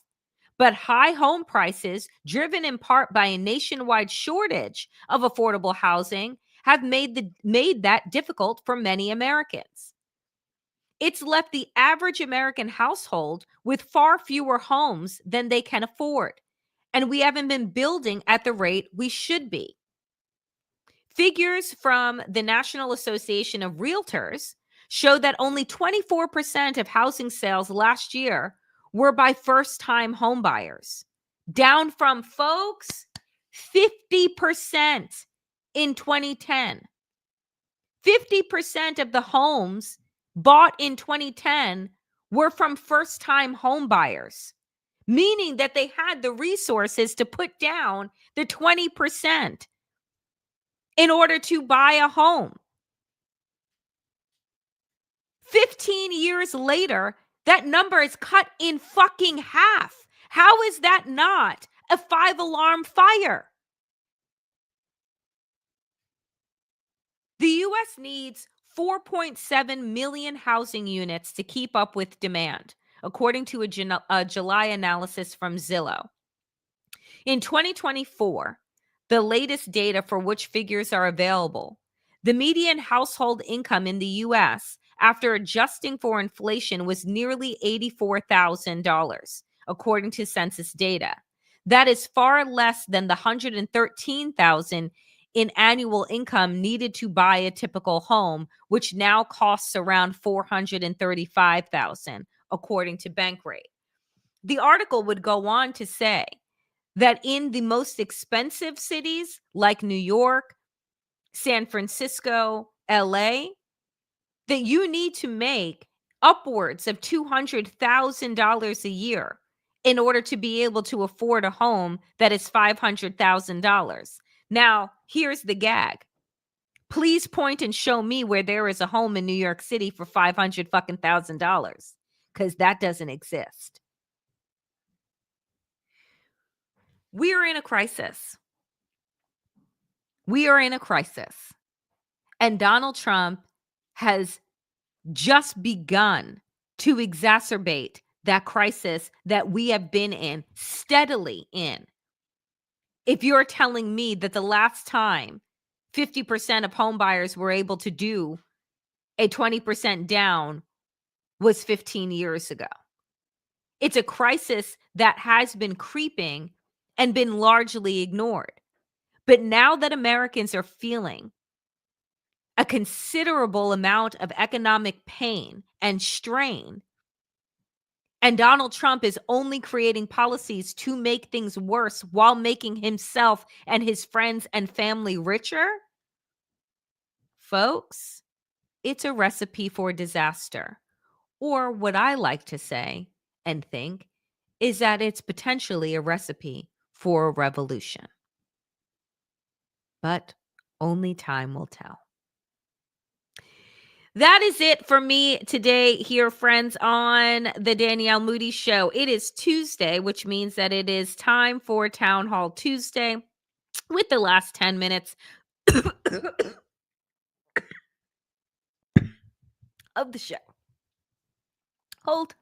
But high home prices, driven in part by a nationwide shortage of affordable housing, have made that difficult for many Americans. It's left the average American household with far fewer homes than they can afford, and we haven't been building at the rate we should be. Figures from the National Association of Realtors show that only 24% of housing sales last year were by first-time homebuyers, down from, folks, 50% in 2010. 50% of the homes bought in 2010 were from first-time homebuyers, meaning that they had the resources to put down the 20% in order to buy a home. 15 years later, that number is cut in fucking half. How is that not a 5-alarm fire? The U.S. needs 4.7 million housing units to keep up with demand, according to a July analysis from Zillow. In 2024, the latest data for which figures are available, the median household income in the U.S. after adjusting for inflation was nearly $84,000, according to census data. That is far less than the $113,000 in annual income needed to buy a typical home, which now costs around $435,000, according to Bankrate. The article would go on to say that in the most expensive cities like New York, San Francisco, LA, that you need to make upwards of $200,000 a year in order to be able to afford a home that is $500,000. Now, here's the gag. Please point and show me where there is a home in New York City for $500,000, because that doesn't exist. We are in a crisis. We are in a crisis. And Donald Trump has just begun to exacerbate that crisis that we have been in, steadily in. If you're telling me that the last time 50% of home buyers were able to do a 20% down was 15 years ago. It's a crisis that has been creeping and been largely ignored. But now that Americans are feeling a considerable amount of economic pain and strain, and Donald Trump is only creating policies to make things worse while making himself and his friends and family richer, folks, it's a recipe for disaster. Or what I like to say and think is that it's potentially a recipe for a revolution. But only time will tell. That is it for me today here, friends, on the Danielle Moodie Show. It is Tuesday, which means that it is time for Town Hall Tuesday with the last 10 minutes of the show. Hold.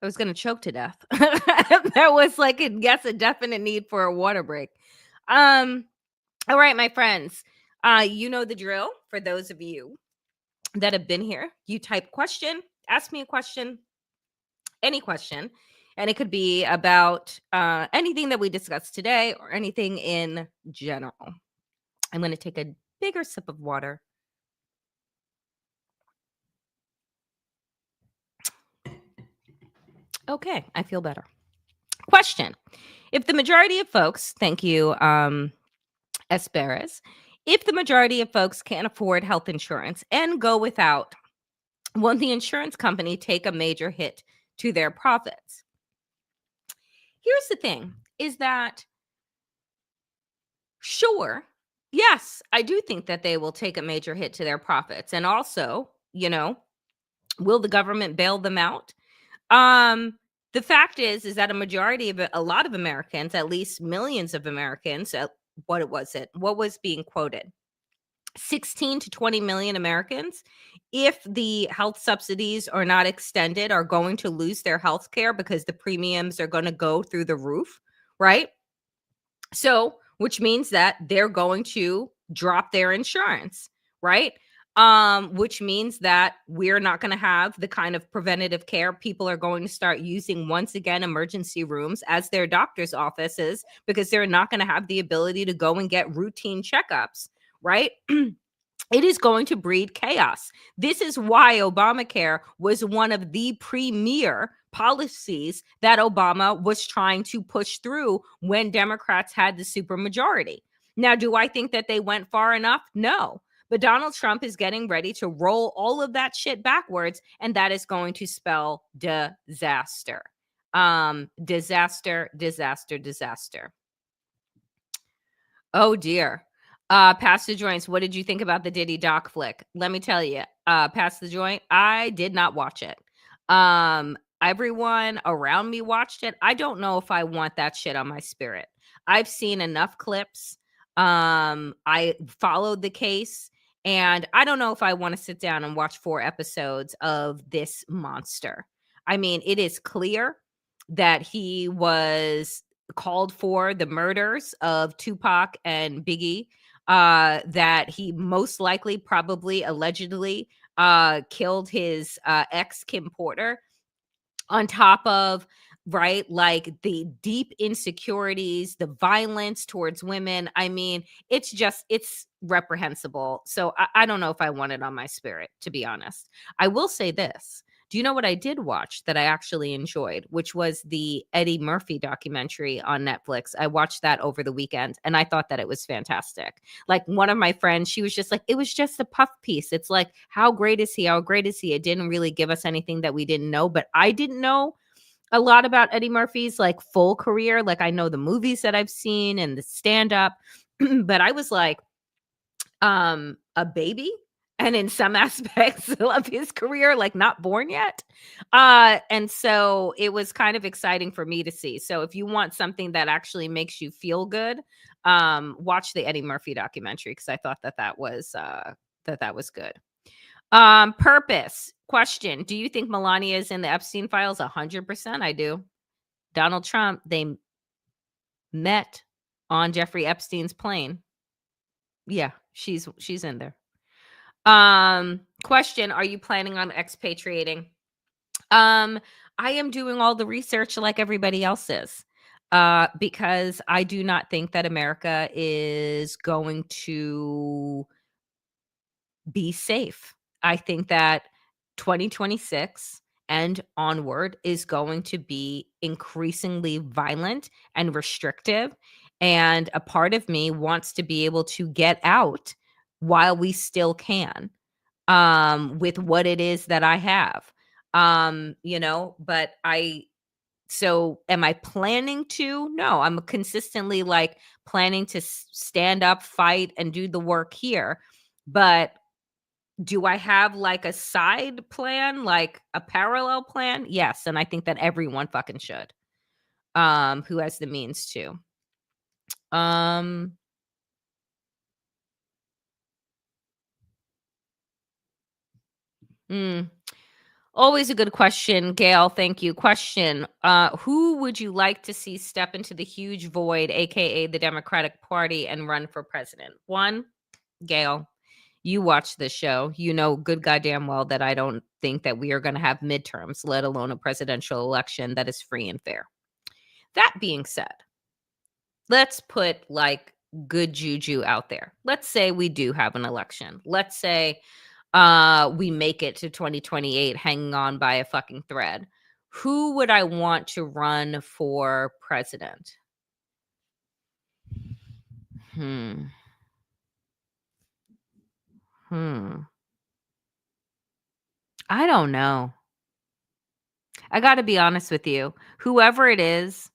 I was going to choke to death. There was a definite need for a water break. All right, my friends, you know the drill. For those of you that have been here, you type question, ask me a question, any question, and it could be about anything that we discussed today or anything in general. I'm going to take a bigger sip of water. Okay, I feel better. Question. If the majority of folks, thank you, Esperes, if the majority of folks can't afford health insurance and go without, won't the insurance company take a major hit to their profits? Here's the thing, is that, sure, yes, I do think that they will take a major hit to their profits. And also, will the government bail them out? The fact is that a lot of Americans, at least millions of Americans, what was being quoted? 16 to 20 million Americans, if the health subsidies are not extended, are going to lose their health care because the premiums are going to go through the roof, right? So, which means that they're going to drop their insurance, right? Which means that we're not going to have the kind of preventative care. People are going to start using, once again, emergency rooms as their doctor's offices because they're not going to have the ability to go and get routine checkups, right? It is going to breed chaos. This is why Obamacare was one of the premier policies that Obama was trying to push through when Democrats had the supermajority. Now, do I think that they went far enough? No. But Donald Trump is getting ready to roll all of that shit backwards, and that is going to spell disaster. Disaster. Oh, dear. Pass the joints. What did you think about the Diddy doc flick? Let me tell you, Pass the joint. I did not watch it. Everyone around me watched it. I don't know if I want that shit on my spirit. I've seen enough clips. I followed the case, and I don't know if I want to sit down and watch 4 episodes of this monster. I mean, it is clear that he was called for the murders of Tupac and Biggie, that he most likely, probably, allegedly killed his ex, Kim Porter, on top of, right, like the deep insecurities, the violence towards women. I mean, it's reprehensible. So I don't know if I want it on my spirit, to be honest. I will say this. Do you know what I did watch that I actually enjoyed, which was the Eddie Murphy documentary on Netflix? I watched that over the weekend, and I thought that it was fantastic. Like, one of my friends, she was just like, it was just a puff piece. It's like, how great is he? How great is he? It didn't really give us anything that we didn't know, but I didn't know a lot about Eddie Murphy's like full career. Like, I know the movies that I've seen and the stand-up, but I was like, a baby, and in some aspects of his career, like not born yet. And so it was kind of exciting for me to see. So if you want something that actually makes you feel good, watch the Eddie Murphy documentary, because I thought that was good. Purpose question: do you think Melania is in the Epstein files? 100%, I do. Donald Trump, they met on Jeffrey Epstein's plane. Yeah, she's in there. Question: are you planning on expatriating? I am doing all the research like everybody else is, because I do not think that America is going to be safe. I think that 2026 and onward is going to be increasingly violent and restrictive. And a part of me wants to be able to get out while we still can, with what it is that I have. But so am I planning to? No, I'm consistently like planning to stand up, fight, and do the work here. But do I have like a side plan, like a parallel plan? Yes. And I think that everyone fucking should, who has the means to. Always a good question, Gail. Thank you. Question: who would you like to see step into the huge void, aka the Democratic Party, and run for president? One, Gail, you watch this show. You know good goddamn well that I don't think that we are going to have midterms, let alone a presidential election that is free and fair. That being said, let's put like good juju out there. Let's say we do have an election. Let's say we make it to 2028 hanging on by a fucking thread. Who would I want to run for president? I don't know. I got to be honest with you. Whoever it is,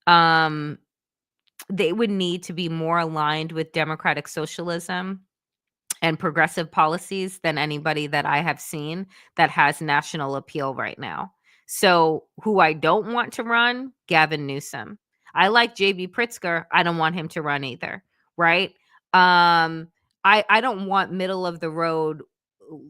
they would need to be more aligned with democratic socialism and progressive policies than anybody that I have seen that has national appeal right now. So who I don't want to run, Gavin Newsom. I like JB Pritzker. I don't want him to run either. Right. I don't want middle of the road,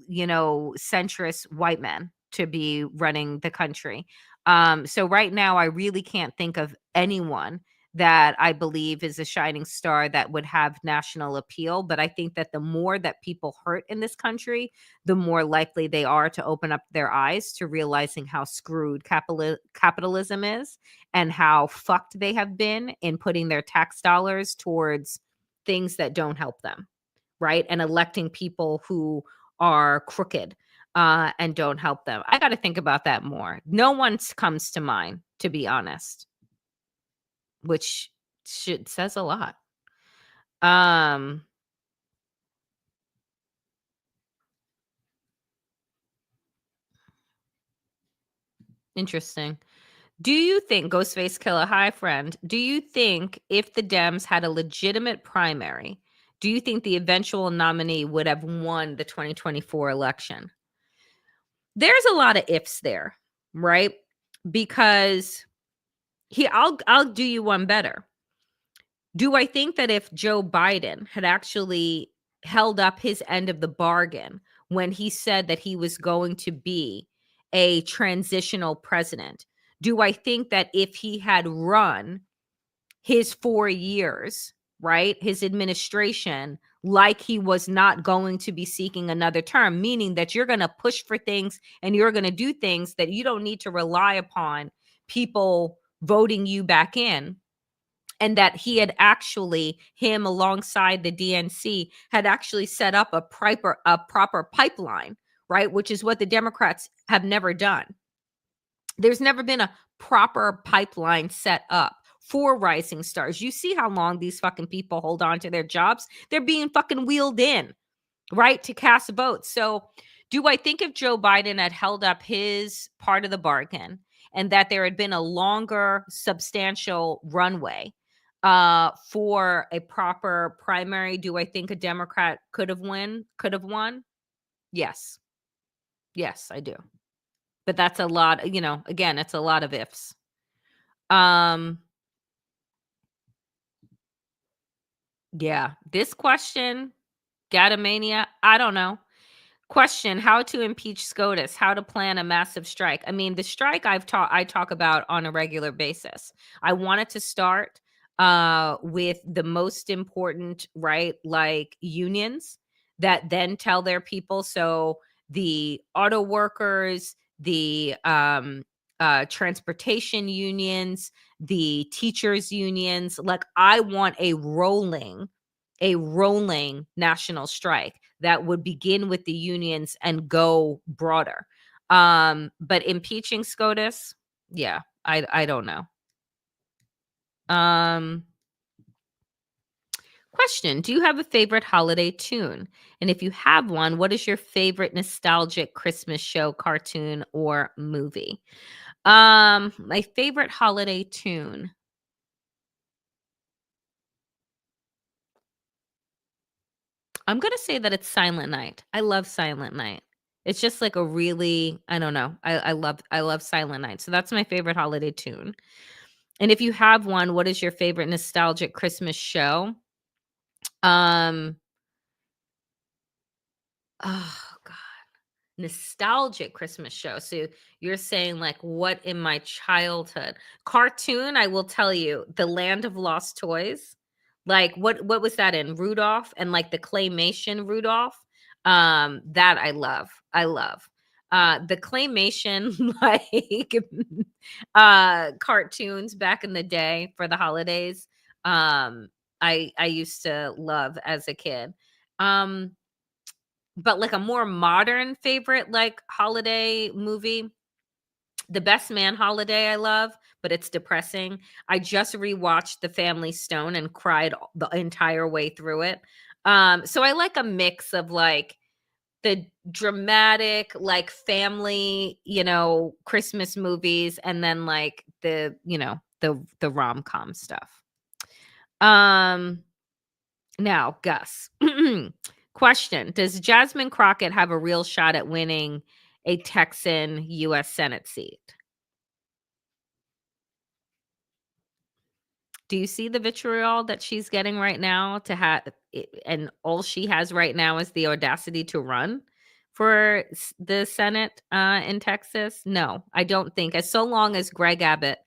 centrist white men to be running the country. So right now I really can't think of anyone that I believe is a shining star that would have national appeal. But I think that the more that people hurt in this country, the more likely they are to open up their eyes to realizing how screwed capitalism is and how fucked they have been in putting their tax dollars towards things that don't help them, right? And electing people who are crooked and don't help them. I got to think about that more. No one comes to mind, to be honest, which says a lot. Interesting. Do you think, Ghostface Killer, hi friend, do you think if the Dems had a legitimate primary, do you think the eventual nominee would have won the 2024 election? There's a lot of ifs there, right? Because I'll do you one better. Do I think that if Joe Biden had actually held up his end of the bargain when he said that he was going to be a transitional president, do I think that if he had run his 4 years, right, his administration, like he was not going to be seeking another term, meaning that you're going to push for things and you're going to do things that you don't need to rely upon people voting you back in, and that he had actually, him alongside the DNC, had actually set up a proper pipeline, right, which is what the Democrats have never done. There's never been a proper pipeline set up for rising stars. You see how long these fucking people hold on to their jobs? They're being fucking wheeled in, right, to cast votes. So do I think if Joe Biden had held up his part of the bargain and that there had been a longer, substantial runway for a proper primary, do I think a Democrat could have won? Yes. Yes, I do. But that's a lot, again, it's a lot of ifs. Yeah, this question, Gatomania, I don't know. Question, how to impeach SCOTUS, how to plan a massive strike. I mean, the strike I talk about on a regular basis. I wanted to start with the most important, right, like unions that then tell their people. So the auto workers, the transportation unions, the teachers unions, like I want a rolling national strike that would begin with the unions and go broader. But impeaching SCOTUS, yeah, I don't know. Question, do you have a favorite holiday tune? And if you have one, what is your favorite nostalgic Christmas show, cartoon, or movie? My favorite holiday tune. I'm going to say that it's Silent Night. I love Silent Night. It's just like a really, I don't know. I love Silent Night. So that's my favorite holiday tune. And if you have one, what is your favorite nostalgic Christmas show? Oh God. Nostalgic Christmas show. So you're saying like what in my childhood? Cartoon, I will tell you, The Land of Lost Toys. Like what was that in? Rudolph and like the claymation Rudolph. That I love. The claymation like cartoons back in the day for the holidays. I used to love as a kid. But like a more modern favorite like holiday movie, The Best Man Holiday I love, but it's depressing. I just rewatched The Family Stone and cried the entire way through it. So I like a mix of like the dramatic like family, Christmas movies and then like the rom-com stuff. Now, Gus. Question, does Jasmine Crockett have a real shot at winning a Texan U.S. Senate seat? Do you see the vitriol that she's getting right now to have, and all she has right now is the audacity to run for the Senate in Texas? No, I don't think. As so long as Greg Abbott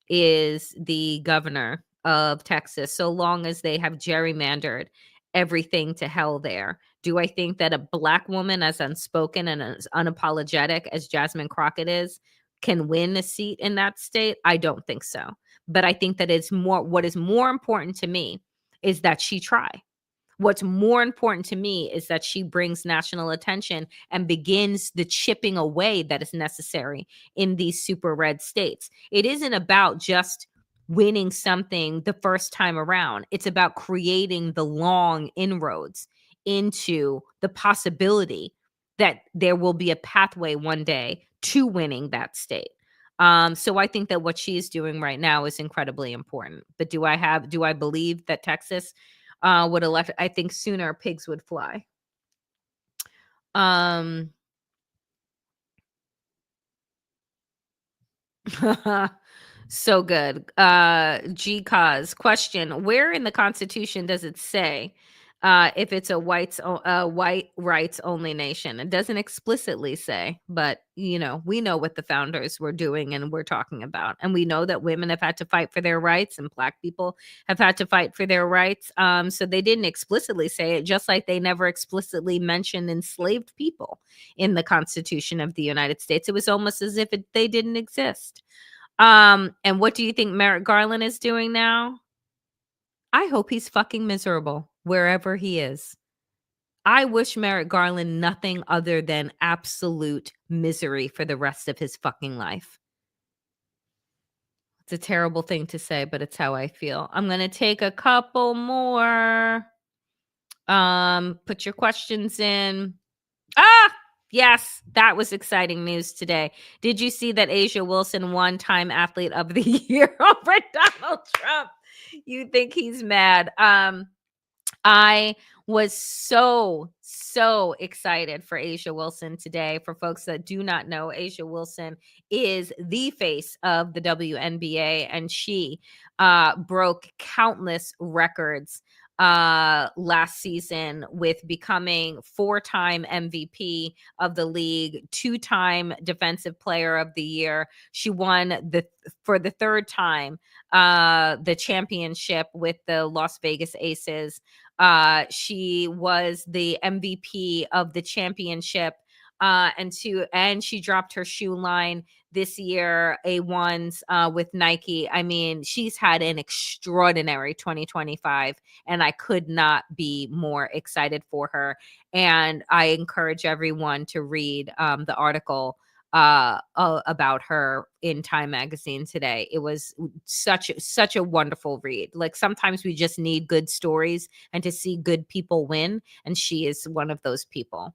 is the governor of Texas, so long as they have gerrymandered everything to hell there. Do I think that a Black woman as unspoken and as unapologetic as Jasmine Crockett is can win a seat in that state? I don't think so. But I think that what is more important to me is that she try. What's more important to me is that she brings national attention and begins the chipping away that is necessary in these super red states. It isn't about just winning something the first time around. It's about creating the long inroads into the possibility that there will be a pathway one day to winning that state. So I think that what she is doing right now is incredibly important. But do I believe that Texas would elect, I think sooner pigs would fly. So good. G-Cause question: where in the Constitution does it say if it's a white rights only nation? It doesn't explicitly say, but we know what the founders were doing and we're talking about, and we know that women have had to fight for their rights and Black people have had to fight for their rights. So they didn't explicitly say it, just like they never explicitly mentioned enslaved people in the Constitution of the United States. It was almost as if they didn't exist. And what do you think Merrick Garland is doing now? I hope he's fucking miserable wherever he is. I wish Merrick Garland nothing other than absolute misery for the rest of his fucking life. It's a terrible thing to say, but it's how I feel. I'm going to take a couple more. Put your questions in. Yes, that was exciting news today. Did you see that Asia Wilson won Time Athlete of the Year over Donald Trump? You think he's mad? I was so excited for Asia Wilson today. For folks that do not know, Asia Wilson is the face of the WNBA, and she broke countless records last season with becoming 4-time MVP of the league, 2-time Defensive Player of the Year. She won for the 3rd time the championship with the Las Vegas Aces. She was the MVP of the championship. And she dropped her shoe line this year, A1s with Nike. I mean, she's had an extraordinary 2025, and I could not be more excited for her. And I encourage everyone to read the article about her in Time Magazine today. It was such a wonderful read. Like, sometimes we just need good stories and to see good people win, and she is one of those people.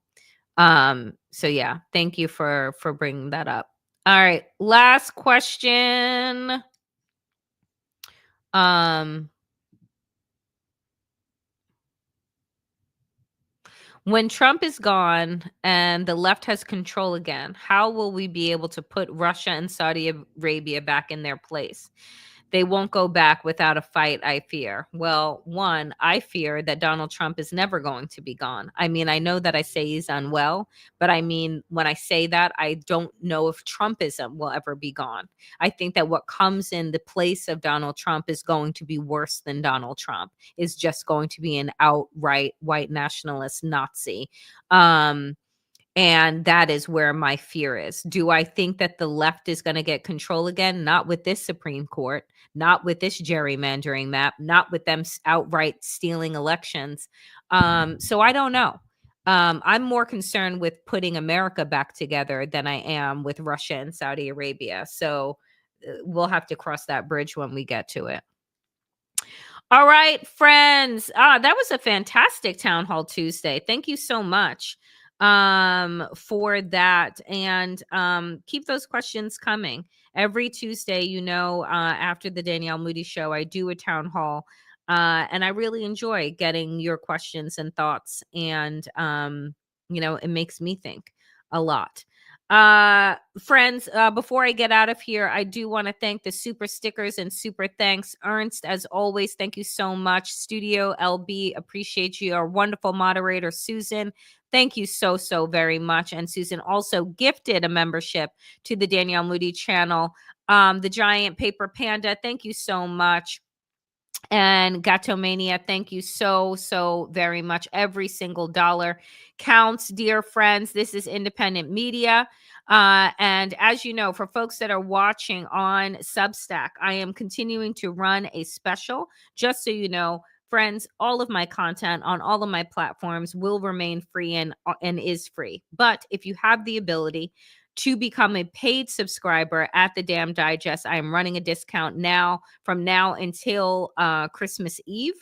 So yeah, thank you for bringing that up. All right, last question. When Trump is gone and the left has control again, how will we be able to put Russia and Saudi Arabia back in their place? They won't go back without a fight, I fear. Well, one, I fear that Donald Trump is never going to be gone. I mean, I know that I say he's unwell, but I mean, when I say that, I don't know if Trumpism will ever be gone. I think that what comes in the place of Donald Trump is going to be worse than Donald Trump, is just going to be an outright white nationalist Nazi. And that is where my fear is. Do I think that the left is going to get control again? Not with this Supreme Court, not with this gerrymandering map, not with them outright stealing elections. So I don't know. I'm more concerned with putting America back together than I am with Russia and Saudi Arabia. So we'll have to cross that bridge when we get to it. All right, friends. That was a fantastic Town Hall Tuesday. Thank you so much for that, and keep those questions coming. Every Tuesday, after the Danielle Moodie show, I do a town hall, and I really enjoy getting your questions and thoughts, and it makes me think a lot. Friends, before I get out of here, I do want to thank the super stickers and super thanks. Ernst, as always, thank you so much. Studio LB, appreciate you. Our wonderful moderator, Susan, thank you so very much. And Susan also gifted a membership to the Danielle Moodie channel. The Giant Paper Panda, thank you so much. And Gato Mania, thank you so very much. Every single dollar counts, dear friends. This is independent media. And as you know, for folks that are watching on Substack, I am continuing to run a special. Just so you know, friends, all of my content on all of my platforms will remain free and is free. But if you have the ability to become a paid subscriber at the Damn Digest, I am running a discount from now until Christmas Eve.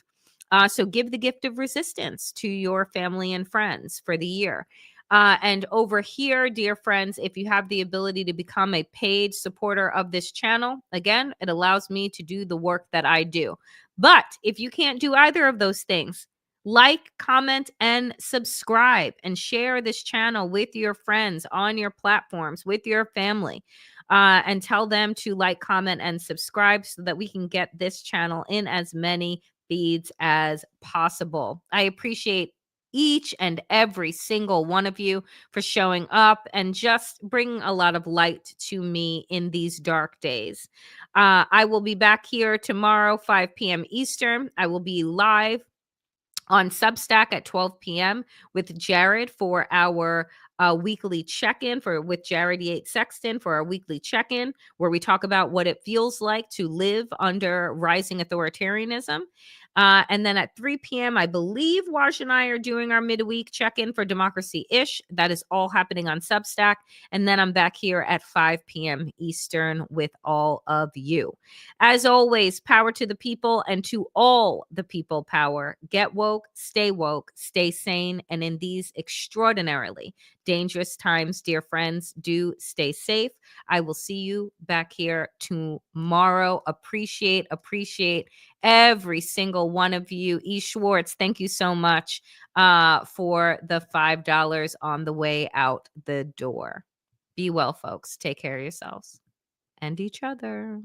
So give the gift of resistance to your family and friends for the year. And over here, dear friends, if you have the ability to become a paid supporter of this channel, again, it allows me to do the work that I do. But if you can't do either of those things, Like, comment, and subscribe, and share this channel with your friends on your platforms, with your family, and tell them to like, comment, and subscribe so that we can get this channel in as many feeds as possible. I appreciate each and every single one of you for showing up and just bringing a lot of light to me in these dark days. I will be back here tomorrow, 5 p.m. Eastern. I will be live on Substack at 12 p.m. with Jared for our weekly check-in with Jared Yates Sexton for our weekly check-in, where we talk about what it feels like to live under rising authoritarianism. And then at 3 p.m., I believe Waj and I are doing our midweek check-in for Democracy-ish. That is all happening on Substack. And then I'm back here at 5 p.m. Eastern with all of you. As always, power to the people, and to all the people power. Get woke, stay sane, and in these extraordinarily dangerous times, dear friends, do stay safe. I will see you back here tomorrow. Appreciate every single one of you. E. Schwartz, thank you so much for the $5 on the way out the door. Be well, folks. Take care of yourselves and each other.